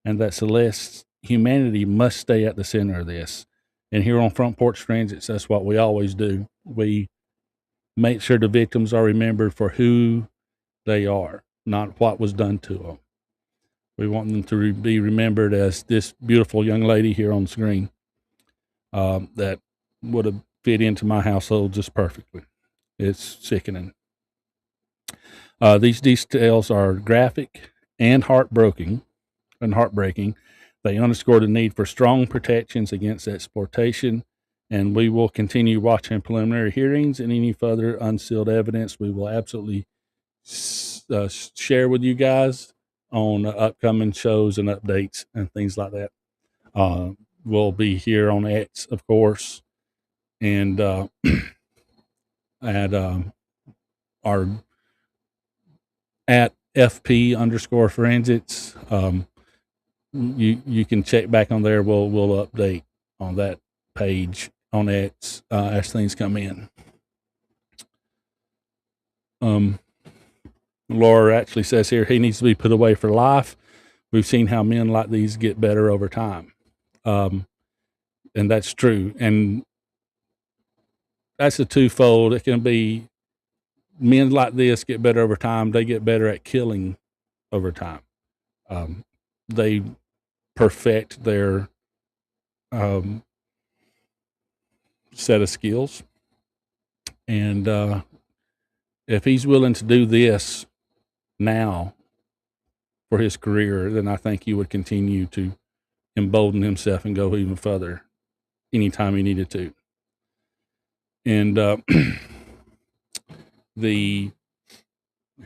and that Celeste's humanity must stay at the center of this. And here on Front Porch Forensics, that's what we always do. We make sure the victims are remembered for who they are, not what was done to them. We want them to be remembered as this beautiful young lady here on the screen that would have fit into my household just perfectly. It's sickening. These details are graphic and heartbreaking. They underscore the need for strong protections against exploitation, and we will continue watching preliminary hearings and any further unsealed evidence. We will absolutely share with you guys on upcoming shows and updates and things like that. We'll be here on X, of course, and at FP underscore forensics. You can check back on there. We'll update on that page on X as things come in. Laura actually says here he needs to be put away for life. We've seen how men like these get better over time, and that's true. And that's a twofold. It can be men like this get better over time. They get better at killing over time. They perfect their set of skills. And if he's willing to do this now for his career, then I think he would continue to embolden himself and go even further anytime he needed to. And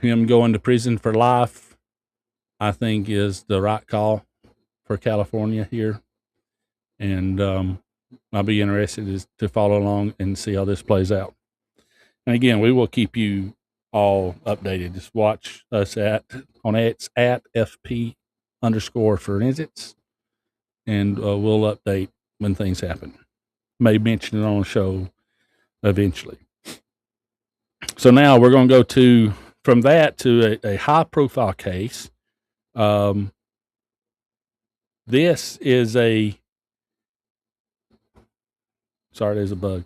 him going to prison for life, I think, is the right call for California here. And I'll be interested to follow along and see how this plays out. And again, we will keep you all updated. Just watch us on X at FP underscore forensics, and we'll update when things happen. May mention it on the show eventually. So now we're going to go from that to a high profile case. This is there's a bug.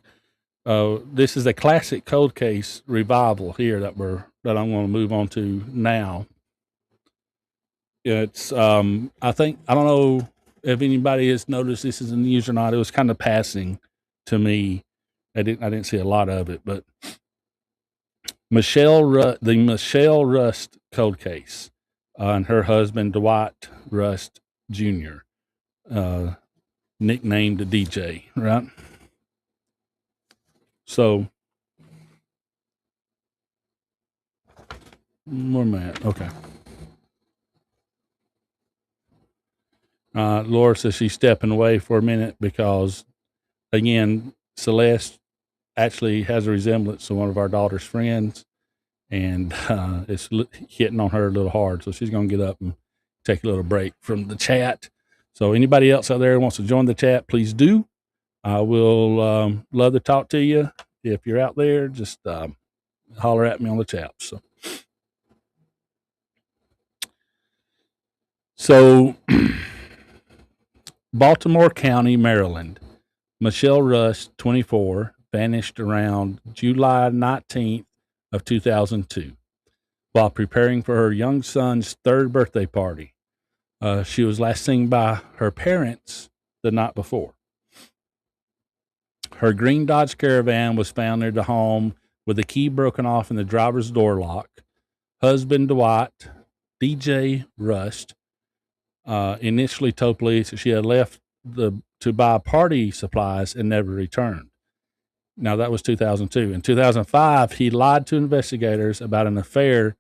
This is a classic cold case revival here that I'm going to move on to now. It's I don't know if anybody has noticed this is in the news or not. It was kind of passing to me. I didn't see a lot of it, but the Michelle Rust cold case, and her husband Dwight Rust Jr., nicknamed DJ, right? So, where am I at? Okay. Laura says she's stepping away for a minute because, again, Celeste actually has a resemblance to one of our daughter's friends, and it's hitting on her a little hard. So she's going to get up and take a little break from the chat. So anybody else out there who wants to join the chat, please do. I will love to talk to you. If you're out there, just holler at me on the chat. So Baltimore County, Maryland. Michelle Rust, 24, vanished around July 19th of 2002 while preparing for her young son's third birthday party. She was last seen by her parents the night before. Her green Dodge Caravan was found near the home with the key broken off in the driver's door lock. Husband Dwight, DJ Rust, initially told police that she had left to buy party supplies and never returned. Now, that was 2002. In 2005, he lied to investigators about an affair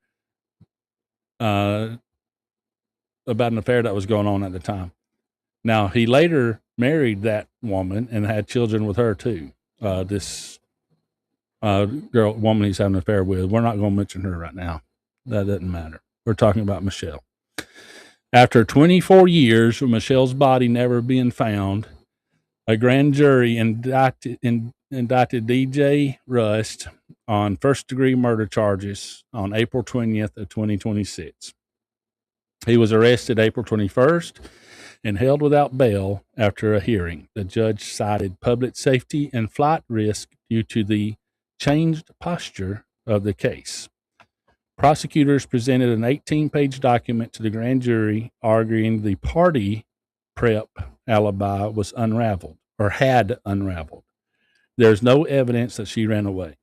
that was going on at the time. Now, he later married that woman and had children with her too. This woman he's having an affair with. We're not going to mention her right now. That doesn't matter. We're talking about Michelle. After 24 years of Michelle's body never being found, a grand jury indicted DJ Rust on first-degree murder charges on April 20th of 2026. He was arrested April 21st and held without bail after a hearing. The judge cited public safety and flight risk due to the changed posture of the case. Prosecutors presented an 18-page document to the grand jury arguing the party prep alibi was unraveled or had unraveled. There's no evidence that she ran away.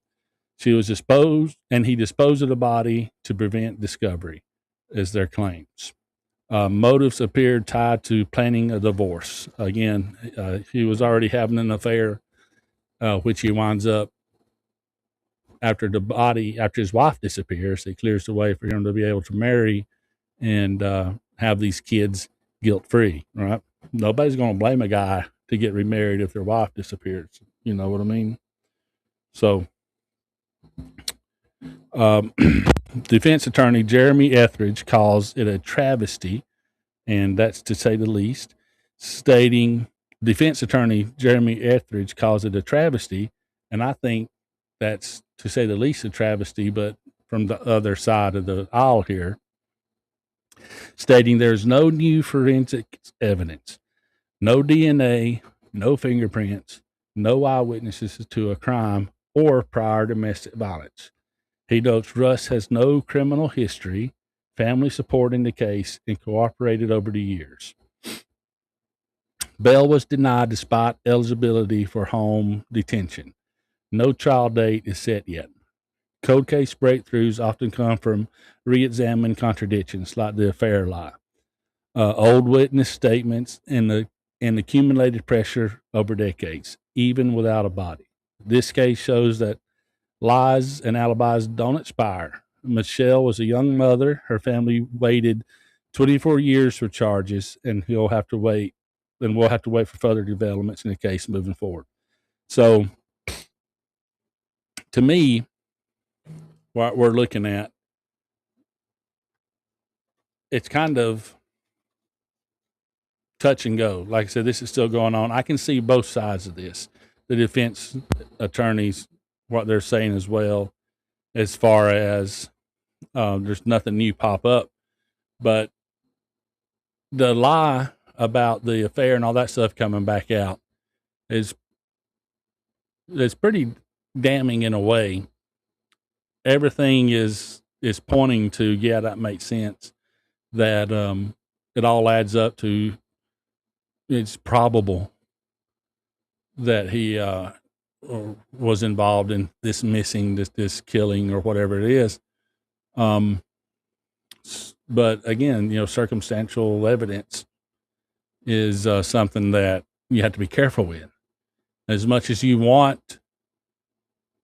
She was disposed, and he disposed of the body to prevent discovery, is their claims. Motives appeared tied to planning a divorce. Again, he was already having an affair, which he winds up after his wife disappears. It clears the way for him to be able to marry and have these kids guilt-free, right? Nobody's going to blame a guy to get remarried if their wife disappears. You know what I mean? So Um, defense attorney Jeremy Etheridge calls it a travesty, and that's to say the least, stating defense attorney Jeremy Etheridge calls it a travesty, and I think that's to say the least a travesty, but from the other side of the aisle here, stating there's no new forensic evidence, no DNA, no fingerprints, no eyewitnesses to a crime or prior domestic violence. He notes Russ has no criminal history, family support in the case, and cooperated over the years. Bail was denied despite eligibility for home detention. No trial date is set yet. Cold case breakthroughs often come from re-examined contradictions like the affair lie, old witness statements, and accumulated pressure over decades, even without a body. This case shows that lies and alibis don't expire. Michelle was a young mother. Her family waited 24 years for charges, and we'll have to wait for further developments in the case moving forward. So, to me, what we're looking at, it's kind of touch and go. Like I said, this is still going on. I can see both sides of this. The defense attorneys, what they're saying as well, as far as there's nothing new pop up. But the lie about the affair and all that stuff coming back out is pretty damning in a way. Everything is pointing to, yeah, that makes sense. That it all adds up to, it's probable that he was involved in this missing, this killing, or whatever it is. But again, circumstantial evidence is something that you have to be careful with. As much as you want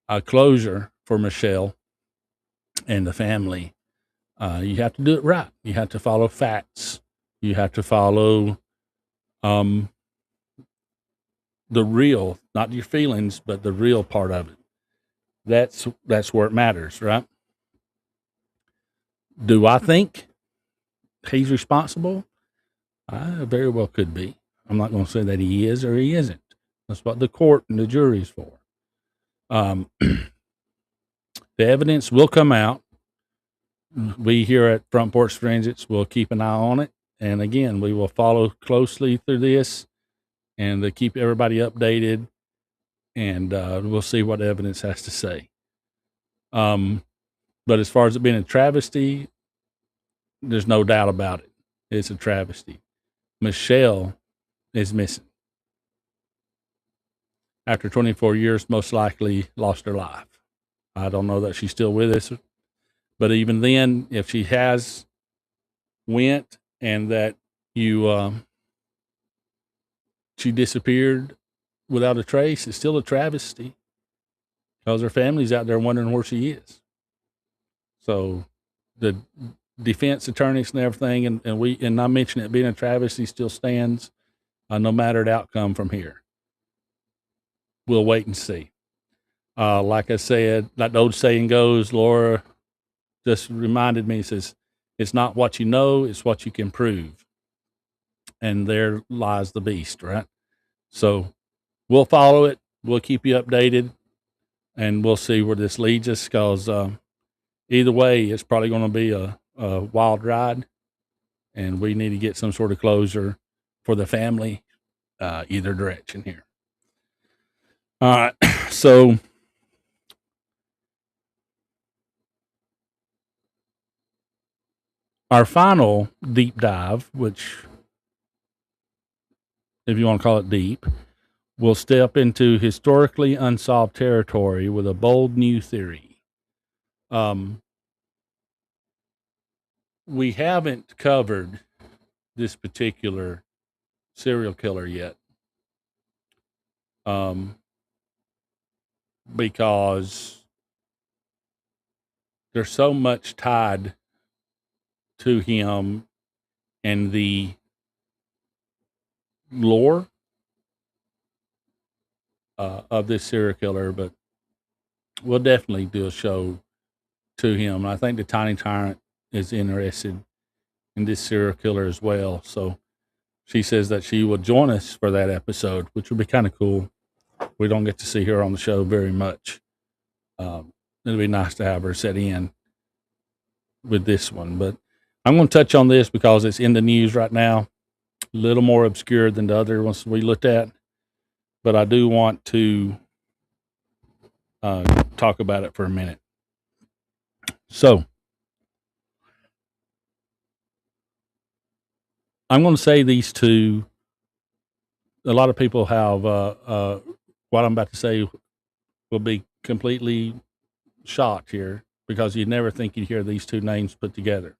a closure for Michelle and the family, you have to do it right. You have to follow facts. You have to follow the real, not your feelings, but the real part of it. That's where it matters, right? Do I think he's responsible? I very well could be. I'm not going to say that he is or he isn't. That's what the court and the jury is for. The evidence will come out. We here at Front Porch Forensics will keep an eye on it. And again, we will follow closely through this and keep everybody updated. And we'll see what the evidence has to say. But as far as it being a travesty, there's no doubt about it. It's a travesty. Michelle is missing. After 24 years, most likely lost her life. I don't know that she's still with us. But even then, if she has went and that she disappeared without a trace, it's still a travesty because her family's out there wondering where she is. So the defense attorneys and everything, and I mentioned it being a travesty still stands, no matter the outcome from here. We'll wait and see. Like I said, like the old saying goes, Laura just reminded me, says, it's not what you know, it's what you can prove. And there lies the beast, right? So we'll follow it. We'll keep you updated, and we'll see where this leads us, because either way, it's probably going to be a wild ride, and we need to get some sort of closure for the family, either direction here. All right. So our final deep dive, which, if you want to call it deep, will step into historically unsolved territory with a bold new theory. We haven't covered this particular serial killer yet, because there's so much tied to him and the lore of this serial killer. But we'll definitely do a show to him. I think the Tiny Tyrant is interested in this serial killer as well. So she says that she will join us for that episode, which would be kind of cool. We don't get to see her on the show very much. It'll be nice to have her set in with this one. But I'm going to touch on this because it's in the news right now. A little more obscure than the other ones we looked at. But I do want to talk about it for a minute. So, I'm going to say these two. A lot of people have what I'm about to say will be completely shocked here because you'd never think you'd hear these two names put together.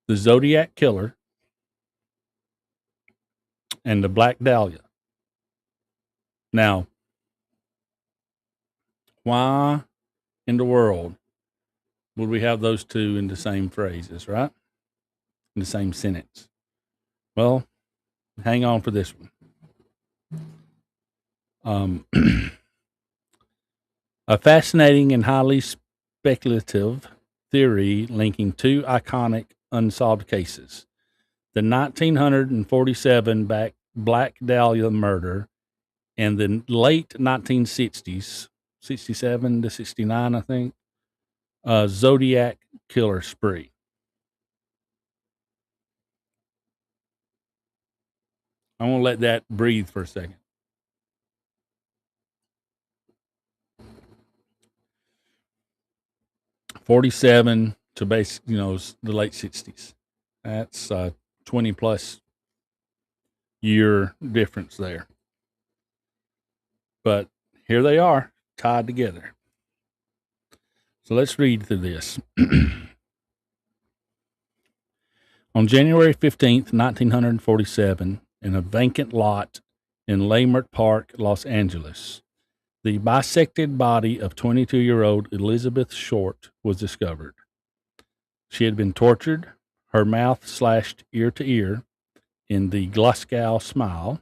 The Zodiac Killer and the Black Dahlia. Now, why in the world would we have those two in the same phrases, right? In the same sentence? Well, hang on for this one. A fascinating and highly speculative theory linking two iconic unsolved cases. The 1947 Black Dahlia murder and the late 1960s, 67 to 69, I think, Zodiac killer spree. I'm going to let that breathe for a second. '47 to base, the late 60s. That's a 20 plus year difference there. But here they are, tied together. So let's read through this. On January 15th, 1947, in a vacant lot in Leimert Park, Los Angeles, the bisected body of 22-year-old Elizabeth Short was discovered. She had been tortured, her mouth slashed ear to ear in the Glasgow smile,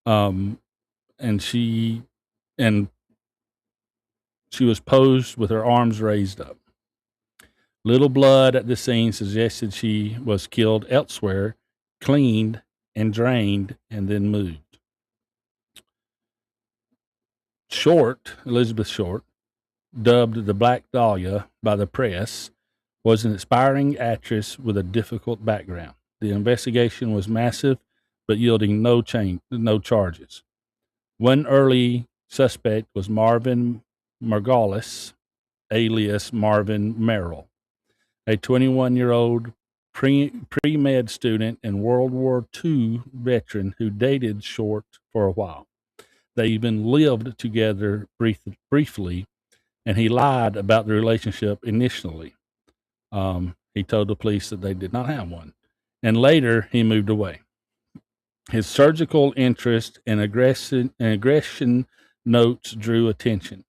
and she was posed with her arms raised up. Little blood at the scene suggested she was killed elsewhere, cleaned and drained, and then moved. Elizabeth Short, dubbed the Black Dahlia by the press, was an aspiring actress with a difficult background. The investigation was massive, but yielding no charges. One early suspect was Marvin Margolis, alias Marvin Merrill, a 21-year-old pre-med student and World War II veteran who dated Short for a while. They even lived together briefly, and he lied about the relationship initially. He told the police that they did not have one, and later he moved away. His surgical interest and aggression notes drew attention,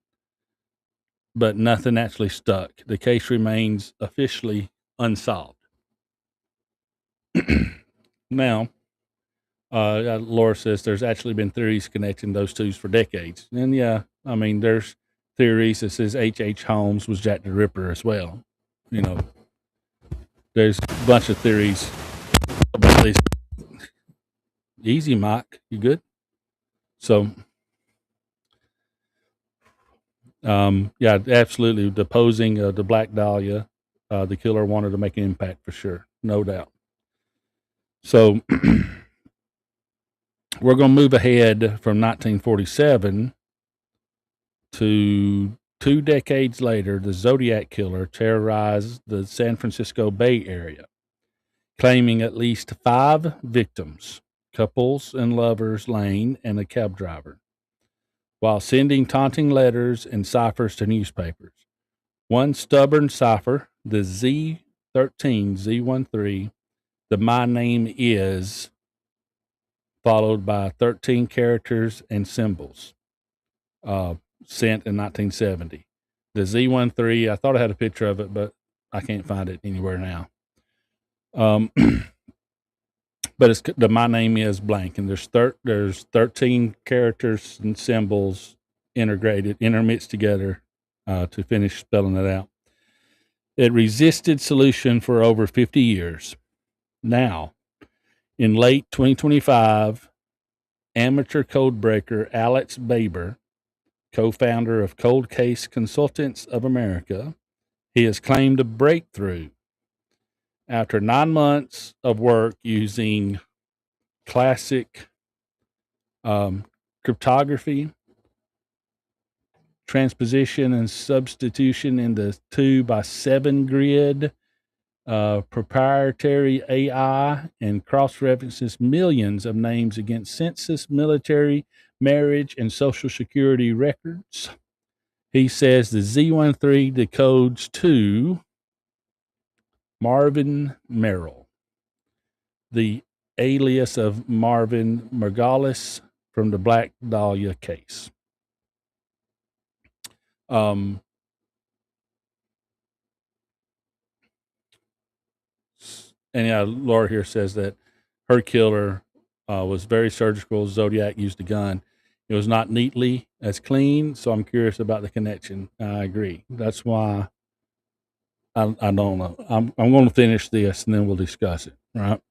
but nothing actually stuck. The case remains officially unsolved. Now, Laura says there's actually been theories connecting those two for decades. And yeah, I mean, there's theories that says H.H. Holmes was Jack the Ripper as well. There's a bunch of theories about this. Easy, Mike. You good? So, yeah, absolutely. The posing of the Black Dahlia, the killer wanted to make an impact for sure. No doubt. So, we're going to move ahead from 1947 to 2 decades later. The Zodiac killer terrorized the San Francisco Bay Area, claiming at least 5 victims, couples and lovers Lane and a cab driver, while sending taunting letters and ciphers to newspapers. One stubborn cipher, the Z13, the My Name Is, followed by 13 characters and symbols, sent in 1970. The Z13, I thought I had a picture of it, but I can't find it anywhere now. But it's the My Name Is blank, and there's 13 characters and symbols intermits together to finish spelling it out. It resisted solution for over 50 years. Now, in late 2025, amateur codebreaker Alex Baber, co-founder of Cold Case Consultants of America, he has claimed a breakthrough. After 9 months of work using classic cryptography, transposition and substitution in the 2x7 grid, proprietary AI, and cross-references millions of names against census, military, marriage, and social security records. He says the Z13 decodes to Marvin Merrill, the alias of Marvin Margolis from the Black Dahlia case. And Laura here says that her killer was very surgical. Zodiac used a gun. It was not neatly as clean, so I'm curious about the connection. I agree. That's why I don't know. I'm going to finish this and then we'll discuss it. Right.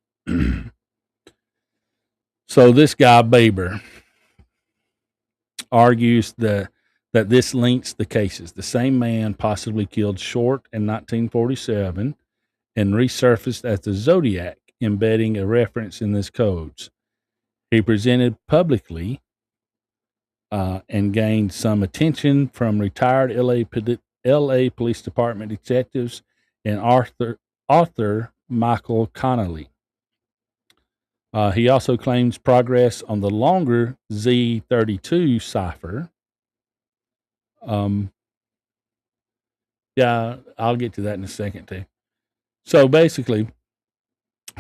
So this guy Baber argues that this links the cases. The same man possibly killed Short in 1947 and resurfaced as the Zodiac, embedding a reference in his codes. He presented publicly and gained some attention from retired LA Police Department detectives and author Michael Connelly. He also claims progress on the longer Z32 cipher. Yeah, I'll get to that in a second too. So basically,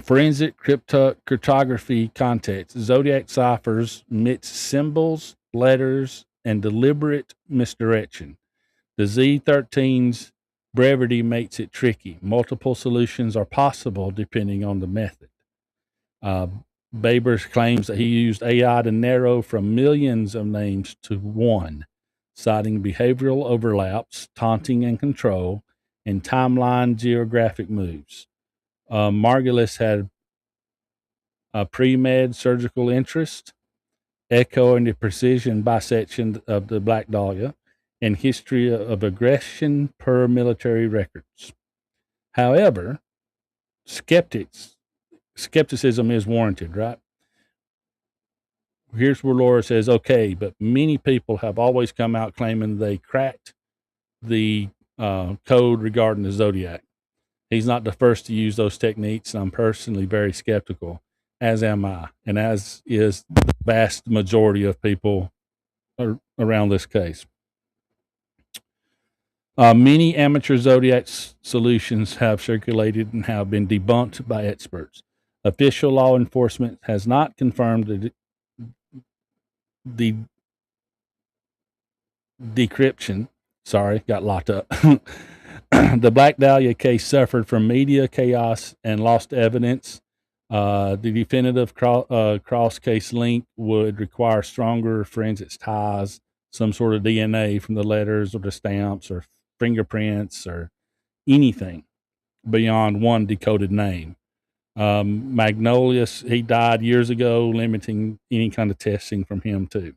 forensic cryptography context, Zodiac ciphers mix symbols, letters, and deliberate misdirection. The Z13's brevity makes it tricky. Multiple solutions are possible depending on the method. Baber claims that he used AI to narrow from millions of names to one, citing behavioral overlaps, taunting and control, and timeline geographic moves. Margolis had a pre-med surgical interest, echoing the precision bisection of the Black Dahlia, and history of aggression per military records. However, skepticism is warranted, right? Here's where Laura says, okay, but many people have always come out claiming they cracked the code regarding the Zodiac. He's not the first to use those techniques, and I'm personally very skeptical, as am I, and as is the vast majority of people around this case. Many amateur Zodiac solutions have circulated and have been debunked by experts. Official law enforcement has not confirmed the decryption. Sorry, got locked up. The Black Dahlia case suffered from media chaos and lost evidence. The definitive cross case link would require stronger forensics ties, some sort of DNA from the letters or the stamps or fingerprints or anything beyond one decoded name. Magnolius, he died years ago, limiting any kind of testing from him too.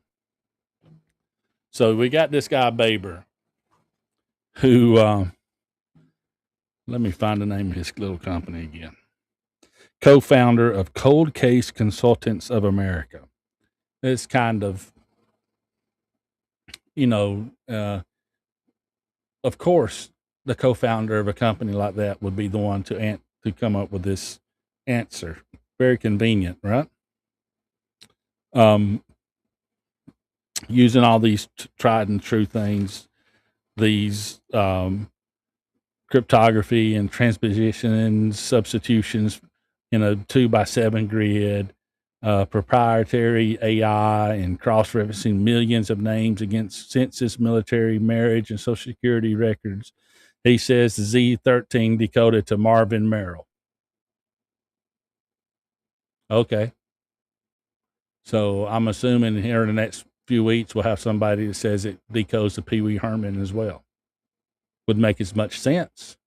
So we got this guy Baber, who let me find the name of his little company again. Co-founder of Cold Case Consultants of America. It's kind of, of course, the co-founder of a company like that would be the one to come up with this answer. Very convenient, right? Using all these tried and true things, these cryptography and transposition and substitutions in a 2x7 grid, proprietary AI, and cross-referencing millions of names against census, military, marriage, and social security records. He says the Z13 decoded to Marvin Merrill. Okay. So I'm assuming here in the next few weeks, we'll have somebody that says it decodes to Pee Wee Herman as well. Would make as much sense,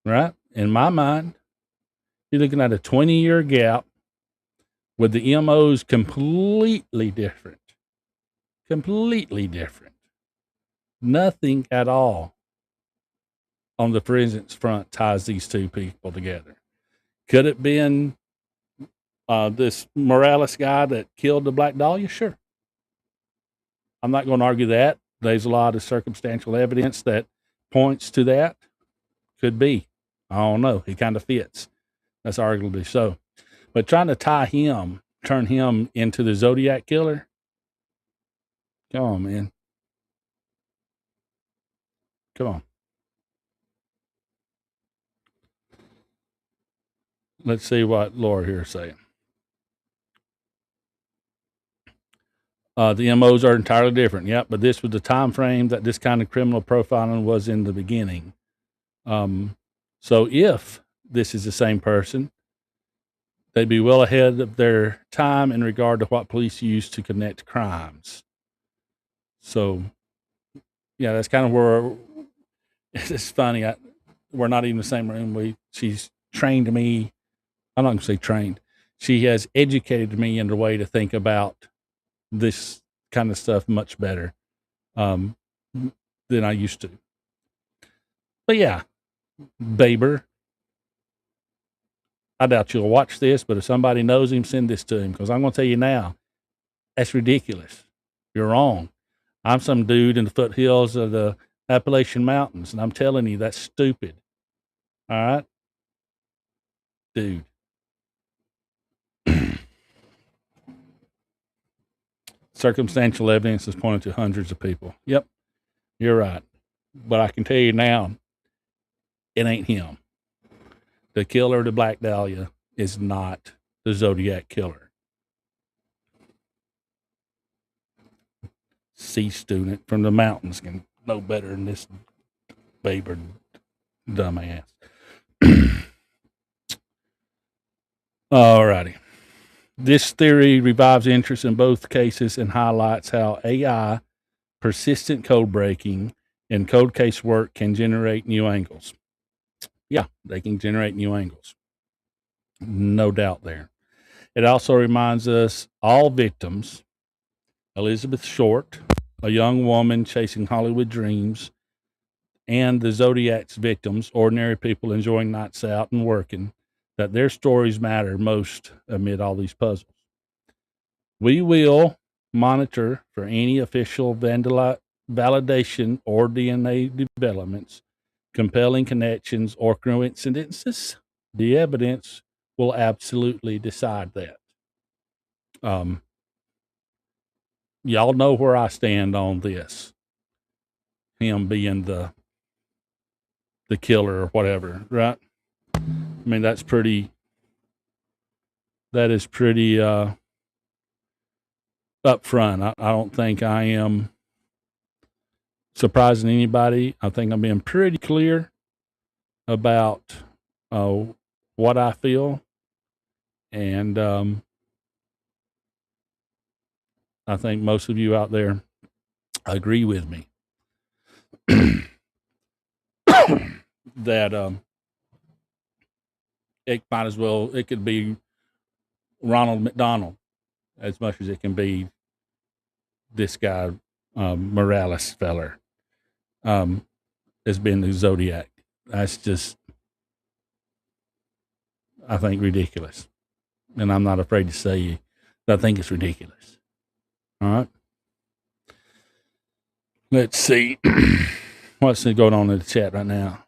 right? In my mind, you're looking at a 20-year gap with the MOs completely different. Completely different. Nothing at all on the forensics front ties these two people together. Could it been this Morales guy that killed the Black Dahlia? Sure. I'm not going to argue that. There's a lot of circumstantial evidence that points to that. Could be. I don't know. He kind of fits. That's arguably so. But trying to tie him, turn him into the Zodiac killer, come on, man. Come on. Let's see what Laura here is saying. The MOs are entirely different. Yep, but this was the time frame that this kind of criminal profiling was in the beginning. So if this is the same person, they'd be well ahead of their time in regard to what police use to connect crimes. So, yeah, that's kind of where it's funny. We're not even in the same room. She's trained me. I'm not going to say trained. She has educated me in the way to think about this kind of stuff much better than I used to. But yeah, Baber, I doubt you'll watch this, but if somebody knows him, send this to him, because I'm going to tell you now, that's ridiculous. You're wrong. I'm some dude in the foothills of the Appalachian Mountains, and I'm telling you, that's stupid. All right? Dude. Circumstantial evidence has pointed to hundreds of people. Yep, you're right. But I can tell you now, it ain't him. The killer of the Black Dahlia is not the Zodiac killer. C student from the mountains can know better than this Baber dumbass. All righty. This theory revives interest in both cases and highlights how AI, persistent code breaking, and cold case work can generate new angles. Yeah, they can generate new angles. No doubt there. It also reminds us all victims, Elizabeth Short, a young woman chasing Hollywood dreams, and the Zodiac's victims, ordinary people enjoying nights out and working, that their stories matter most amid all these puzzles. We will monitor for any official validation or DNA developments, compelling connections, or coincidences. The evidence will absolutely decide that. Y'all know where I stand on this. Him being the killer or whatever, right? I mean, that is pretty upfront. I don't think I am surprising anybody. I think I'm being pretty clear about what I feel. And I think most of you out there agree with me that it might as well, it could be Ronald McDonald as much as it can be this guy, Morales feller, has been the Zodiac. That's just, I think, ridiculous. And I'm not afraid to say that I think it's ridiculous. All right. Let's see. What's going on in the chat right now?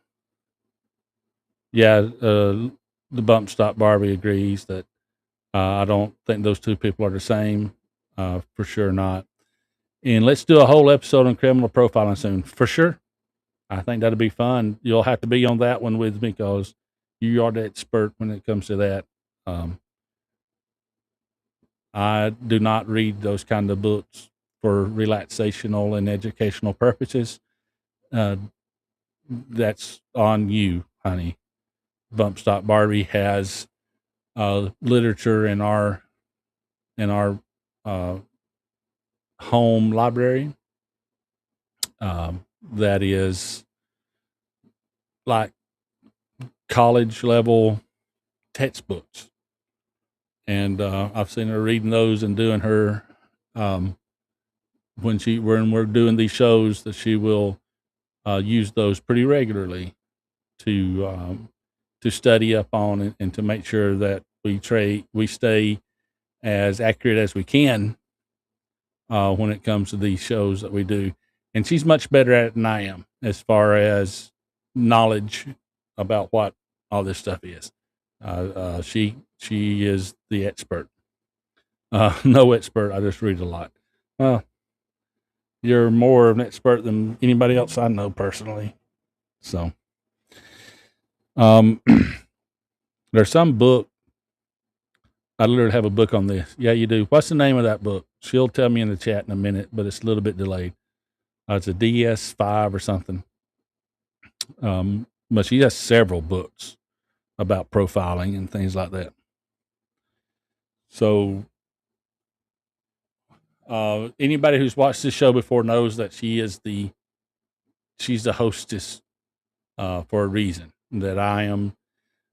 Yeah, the Bump Stop Barbie agrees that I don't think those two people are the same. For sure not. And let's do a whole episode on criminal profiling soon. For sure. I think that'll be fun. You'll have to be on that one with me because you are the expert when it comes to that. I do not read those kind of books for relaxational and educational purposes. That's on you, honey. Bump Stop Barbie has literature in our home library that is like college level textbooks. And I've seen her reading those and doing her when we're doing these shows, that she will use those pretty regularly to study up on and to make sure that we stay as accurate as we can when it comes to these shows that we do. And she's much better at it than I am as far as knowledge about what all this stuff is. She is the expert. No expert. I just read a lot. Well, you're more of an expert than anybody else I know personally. So, there's some book. I literally have a book on this. Yeah, you do. What's the name of that book? She'll tell me in the chat in a minute, but it's a little bit delayed. It's a DS5 or something. But she has several books about profiling and things like that. So, anybody who's watched this show before knows that she's the hostess for a reason. That I am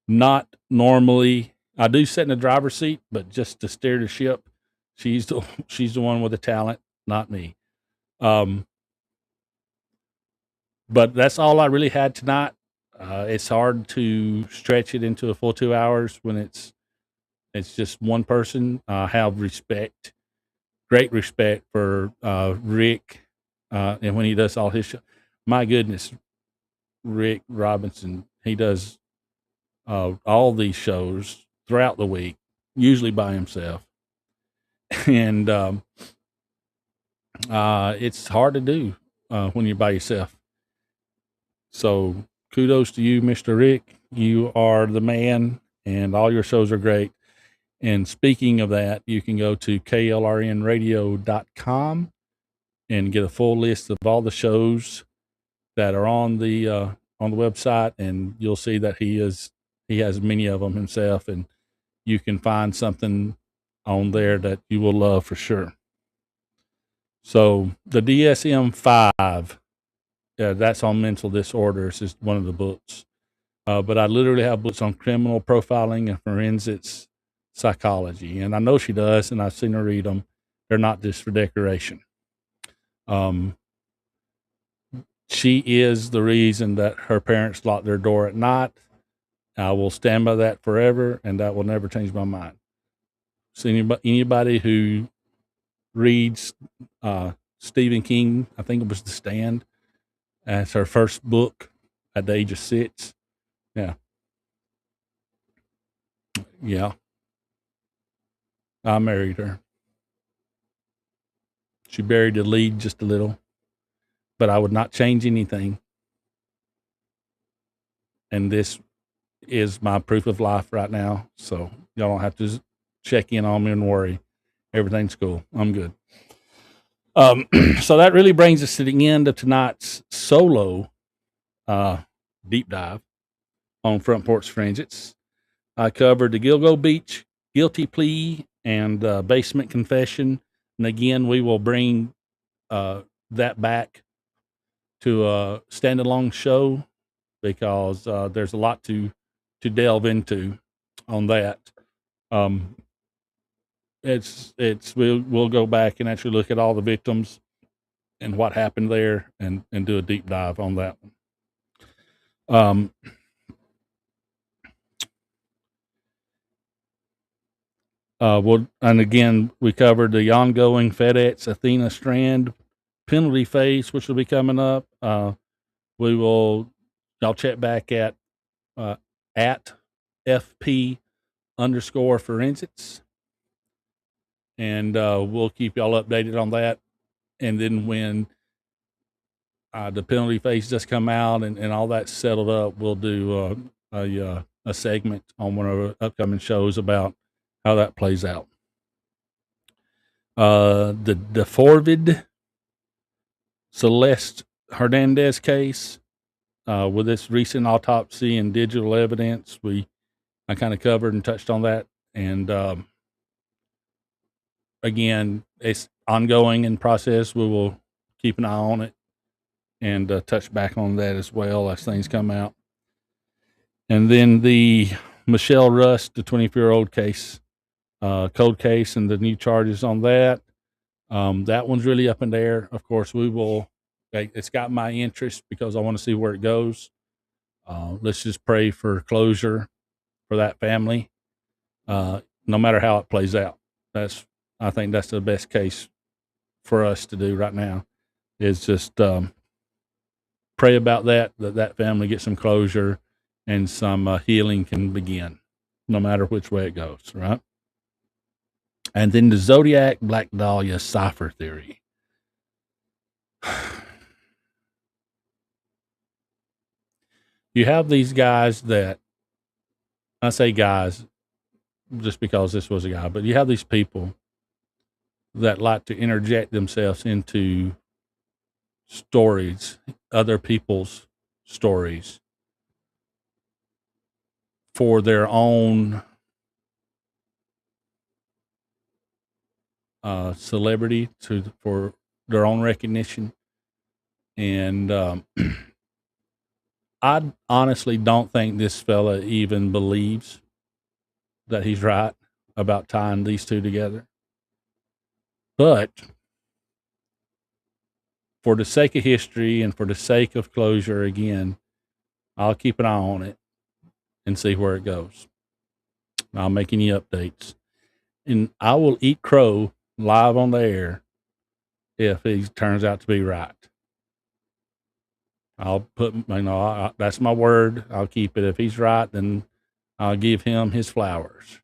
not normally. I do sit in the driver's seat, but just to steer the ship, she's the one with the talent, not me. But that's all I really had tonight. It's hard to stretch it into a full 2 hours when it's just one person. I have great respect for Rick, and when he does all his show. My goodness, Rick Robinson, he does all these shows throughout the week, usually by himself. And it's hard to do when you're by yourself. So kudos to you, Mr. Rick. You are the man, and all your shows are great. And speaking of that, you can go to klrnradio.com and get a full list of all the shows that are on the website, and you'll see that he has many of them himself, and you can find something on there that you will love for sure. So the DSM-5, that's on mental disorders, is one of the books. But I literally have books on criminal profiling and forensics psychology, and I know she does, and I've seen her read them. They're not just for decoration. She is the reason that her parents locked their door at night. I will stand by that forever, and that will never change my mind. So anybody who reads Stephen King, I think it was The Stand, as her first book at the age of 6. Yeah. I married her. She buried the lead just a little, but I would not change anything. And this is my proof of life right now. So y'all don't have to check in on me and worry. Everything's cool. I'm good. So that really brings us to the end of tonight's solo deep dive on Front Porch Forensics. I covered the Gilgo Beach guilty plea and basement confession. And again, we will bring that back to a standalone show because there's a lot to delve into on that. We'll go back and actually look at all the victims and what happened there and do a deep dive on that one. And again, we covered the ongoing FedEx Athena Strand penalty phase, which will be coming up. I'll check back at FP_forensics, and we'll keep y'all updated on that. And then when the penalty phase does come out and all that's settled up, we'll do a segment on one of our upcoming shows about how that plays out. The DeForvid Celeste Hernandez case, with this recent autopsy and digital evidence, I kind of covered and touched on that. And again, it's ongoing in process. We will keep an eye on it and touch back on that as well as things come out. And then the Michelle Rust, the 24-year-old case, cold case, and the new charges on that. That one's really up in the air. Of course, it's got my interest because I want to see where it goes. Let's just pray for closure for that family, no matter how it plays out. I think that's the best case for us to do right now, is just pray about that family gets some closure and some healing can begin, no matter which way it goes, right? And then the Zodiac Black Dahlia cipher theory. You have these guys that, I say guys just because this was a guy, but you have these people that like to interject themselves into stories, other people's stories, for their own celebrity, for their own recognition. And I honestly don't think this fella even believes that he's right about tying these two together. But for the sake of history and for the sake of closure, again, I'll keep an eye on it and see where it goes. I'll make any updates. And I will eat crow live on the air if he turns out to be right. I'll put, that's my word. I'll keep it. If he's right, then I'll give him his flowers.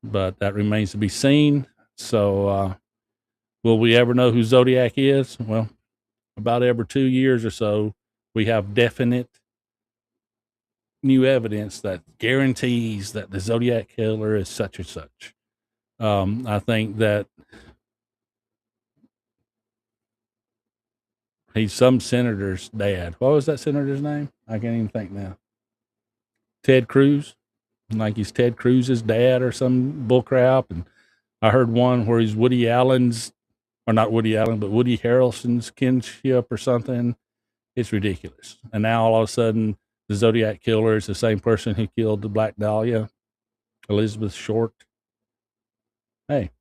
But that remains to be seen. So, will we ever know who Zodiac is? Well, about every 2 years or so, we have definite new evidence that guarantees that the Zodiac killer is such and such. I think that he's some senator's dad. What was that senator's name? I can't even think now. Ted Cruz. Like he's Ted Cruz's dad or some bullcrap. And I heard one where he's Woody Allen's, or not Woody Allen, but Woody Harrelson's kinship or something. It's ridiculous. And now all of a sudden, the Zodiac killer is the same person who killed the Black Dahlia, Elizabeth Short. Hey,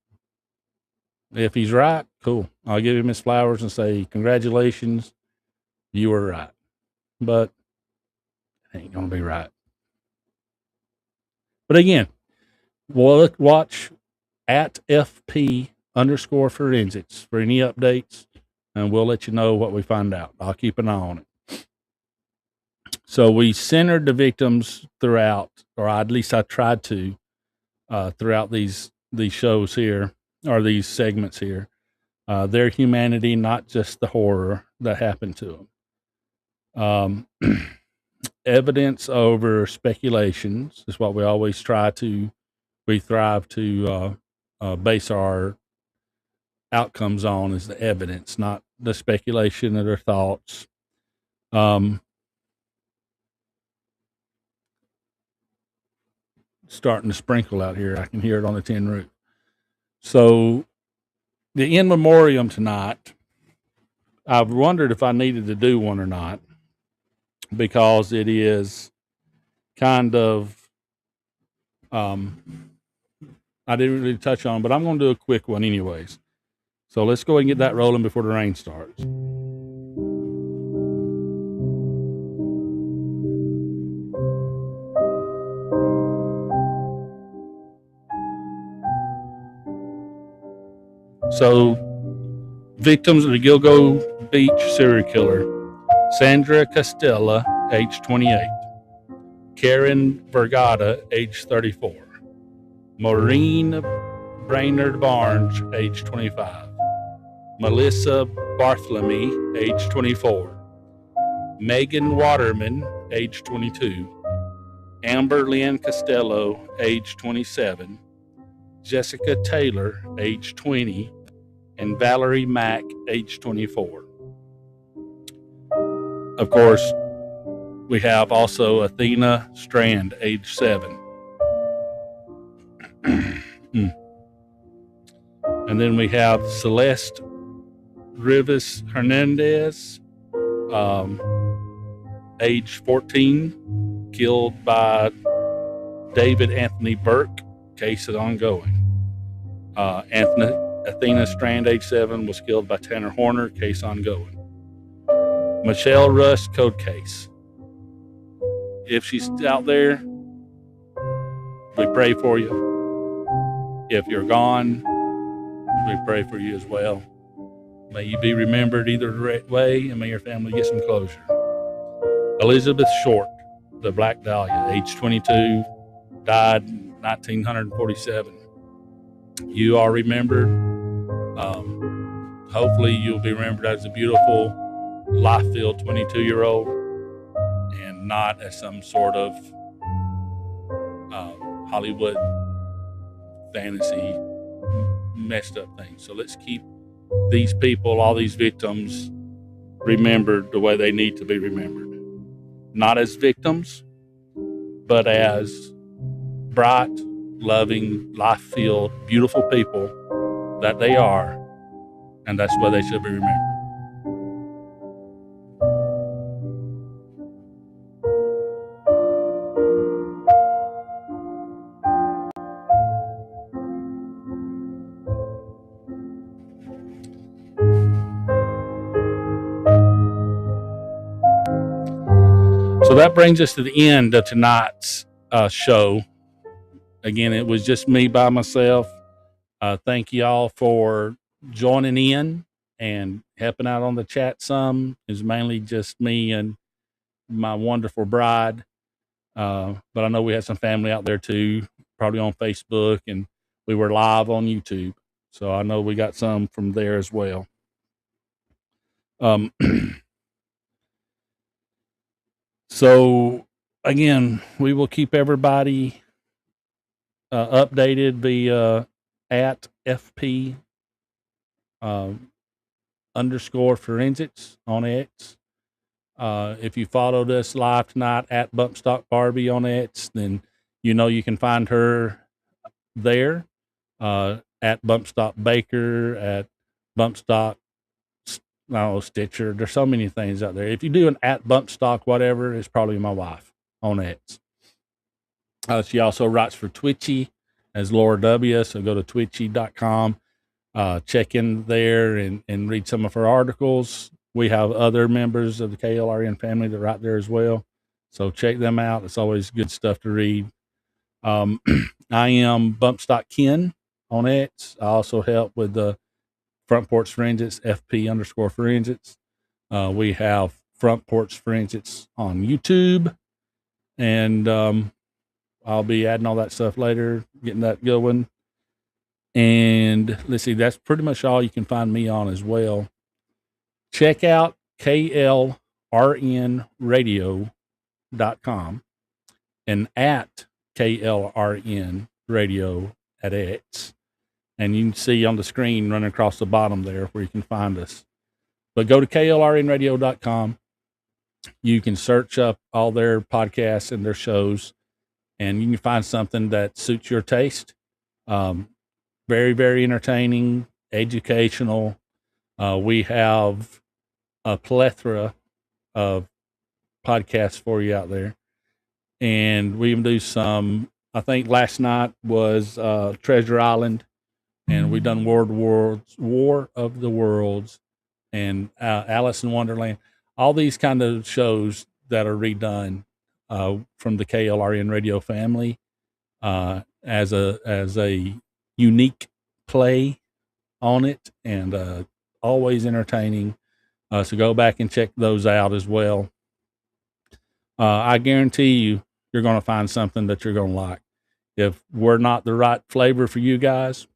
if he's right, cool. I'll give him his flowers and say, congratulations, you were right. But it ain't going to be right. But again, we'll watch at FP_forensics for any updates, and we'll let you know what we find out. I'll keep an eye on it. So we centered the victims throughout, or at least I tried to, throughout these shows here, or these segments here, their humanity, not just the horror that happened to them. Evidence over speculations is what we always we thrive to base our outcomes on, is the evidence, not the speculation of their thoughts. Starting to sprinkle out here. I can hear it on the tin roof. So the in memoriam tonight, I've wondered if I needed to do one or not, because it is kind of, I didn't really touch on, but I'm going to do a quick one anyways. So let's go ahead and get that rolling before the rain starts. So, victims of the Gilgo Beach serial killer: Sandra Castella, age 28; Karen Vergata, age 34; Maureen Brainerd Barnes, age 25; Melissa Bartholomew, age 24; Megan Waterman, age 22; Amber Lynn Costello, age 27; Jessica Taylor, age 20; and Valerie Mack, age 24. Of course, we have also Athena Strand, age 7. And then we have Celeste Rivas Hernandez, age 14, killed by David Anthony Burke. Case is ongoing. Athena Strand, age 7, was killed by Tanner Horner. Case ongoing. Michelle Russ, cold case. If she's out there, we pray for you. If you're gone, we pray for you as well. May you be remembered either way, and may your family get some closure. Elizabeth Short, the Black Dahlia, age 22, died in 1947. You are remembered. Hopefully you'll be remembered as a beautiful, life-filled 22-year-old and not as some sort of Hollywood fantasy messed up thing. So let's keep these people, all these victims, remembered the way they need to be remembered. Not as victims, but as bright, loving, life-filled, beautiful people that they are, and that's why they should be remembered. So that brings us to the end of tonight's show. Again, it was just me by myself. Thank you all for joining in and helping out on the chat some. It's mainly just me and my wonderful bride. But I know we had some family out there too, probably on Facebook, and we were live on YouTube. So I know we got some from there as well. So again, we will keep everybody updated via at FP underscore forensics on X. If you followed us live tonight at Bumpstock Barbie on X, then you know you can find her there at Bumpstock Baker, at Bumpstock Stitcher. There's so many things out there. If you do an at Bumpstock whatever, it's probably my wife on X. She also writes for Twitchy as Laura W. So go to twitchy.com, check in there and read some of her articles. We have other members of the KLRN family that write there as well. So check them out. It's always good stuff to read. I am Bumpstock Ken on X. I also help with the Front Porch Forensics, FP underscore forensics. We have Front Porch Forensics on YouTube. And I'll be adding all that stuff later, getting that going. And let's see, that's pretty much all you can find me on as well. Check out klrnradio.com and at KLRN Radio at X. And you can see on the screen running across the bottom there where you can find us. But go to klrnradio.com. You can search up all their podcasts and their shows, and you can find something that suits your taste. Very, very entertaining, educational. We have a plethora of podcasts for you out there. And we even do some, I think last night was Treasure Island, and we done War of the Worlds, and Alice in Wonderland. All these kind of shows that are redone from the KLRN radio family as a unique play on it, and always entertaining. So go back and check those out as well. I guarantee you're going to find something that you're going to like. If we're not the right flavor for you guys,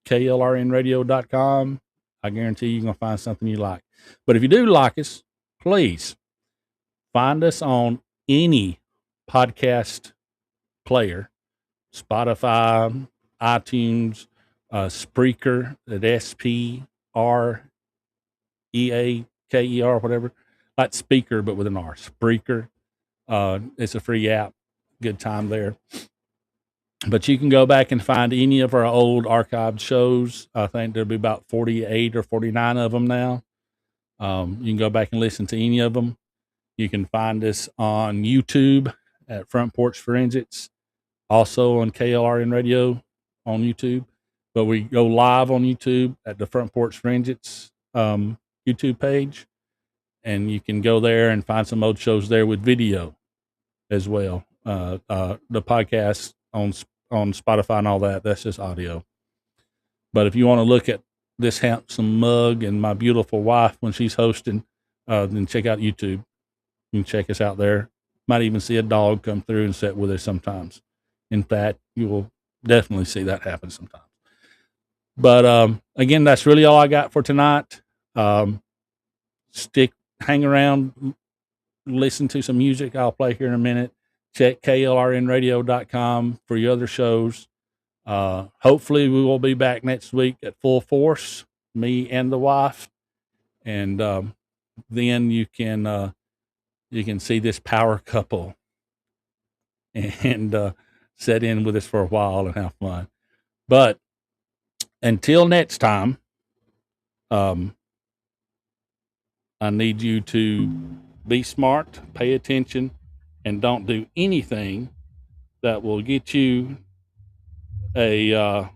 klrnradio.com, I guarantee you're going to find something you like. But if you do like us, please find us on any podcast player, Spotify, iTunes, Spreaker, at SPREAKER, whatever, like speaker, but with an R, Spreaker. It's a free app. Good time there. But you can go back and find any of our old archived shows. I think there'll be about 48 or 49 of them now. You can go back and listen to any of them. You can find us on YouTube at Front Porch Forensics, also on KLRN Radio on YouTube. But we go live on YouTube at the Front Porch Forensics YouTube page. And you can go there and find some old shows there with video as well. The podcast on Spotify and all that, that's just audio. But if you want to look at this handsome mug and my beautiful wife when she's hosting, then check out YouTube. You can check us out there. Might even see a dog come through and sit with us sometimes. In fact, you will definitely see that happen sometimes. But again, that's really all I got for tonight. Hang around, listen to some music I'll play here in a minute. Check klrnradio.com for your other shows. Hopefully we will be back next week at full force, me and the wife. And then you can see this power couple and set in with us for a while and have fun. But until next time, I need you to be smart, pay attention, and don't do anything that will get you let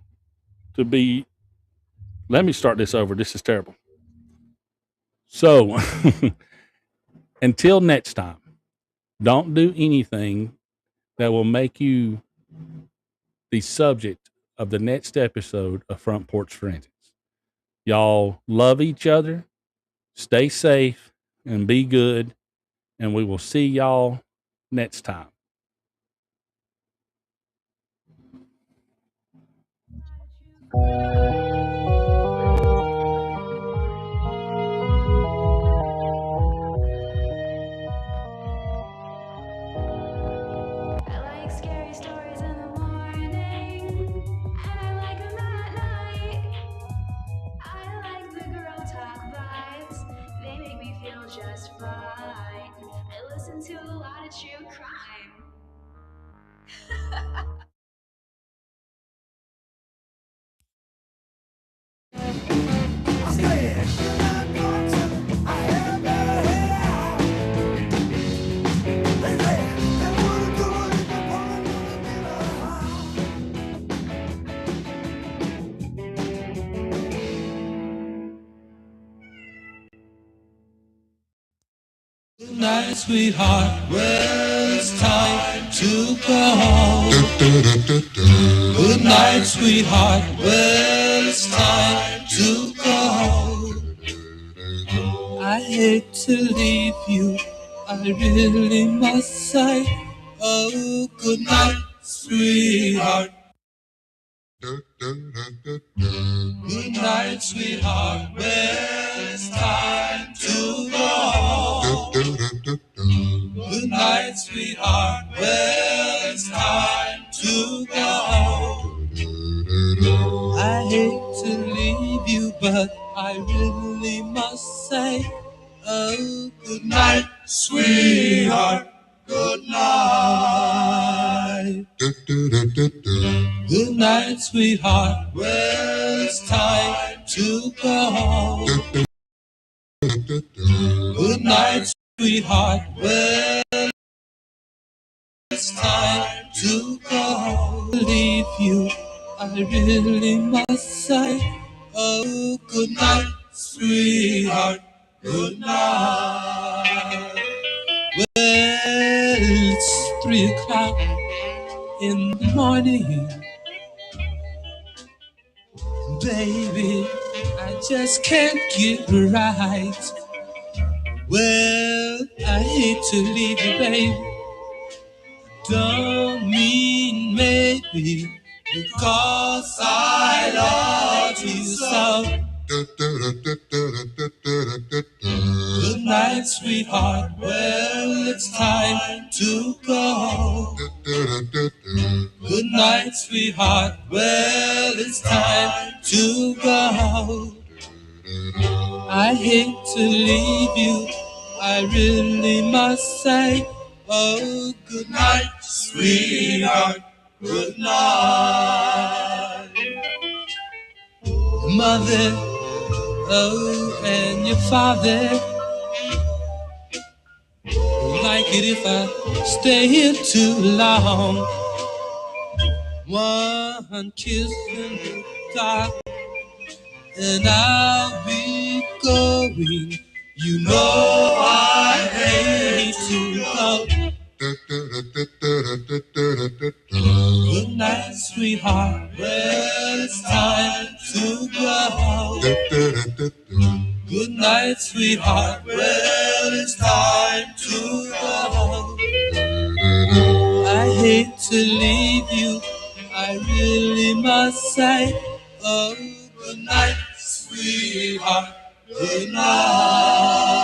me start this over. This is terrible. So until next time, don't do anything that will make you the subject of the next episode of Front Porch Forensics. Y'all love each other, stay safe, and be good, and we will see y'all next time. I like scary stories in the morning, and I like them at night. I like the girl talk vibes, they make me feel just fine. I listen to a lot of true crime. Good night, sweetheart. Well, it's time to go. Good night, sweetheart. Well, it's time to go. I hate to leave you, I really must say. Oh, good night, sweetheart. Good night, sweetheart. Well, it's time to go. Good night, sweetheart. Well, it's time to go. I hate to leave you, but I really must say, oh, good night, sweetheart. Good night. Good night, sweetheart. Well, it's time to go. Good night, sweetheart. Well, it's time to go. Leave you, I really must say, oh, good night, sweetheart. Good night. Well, it's 3 o'clock in the morning. Baby, I just can't get right. Well, I hate to leave you, baby. Don't mean maybe, because I love you so. Good night, sweetheart. Well, it's time to go. Good night, sweetheart. Well, it's time to go. I hate to leave you, I really must say, oh, good night, sweetheart. good night. Mother, oh, and your father like it if I stay here too long. One kiss in the dark, and I'll be going. You know I hate to go. Good night, sweetheart. Well, it's time to go. Good night, sweetheart. Well, it's time to go. I hate to leave you, I really must say, oh, good night, sweetheart. Good night.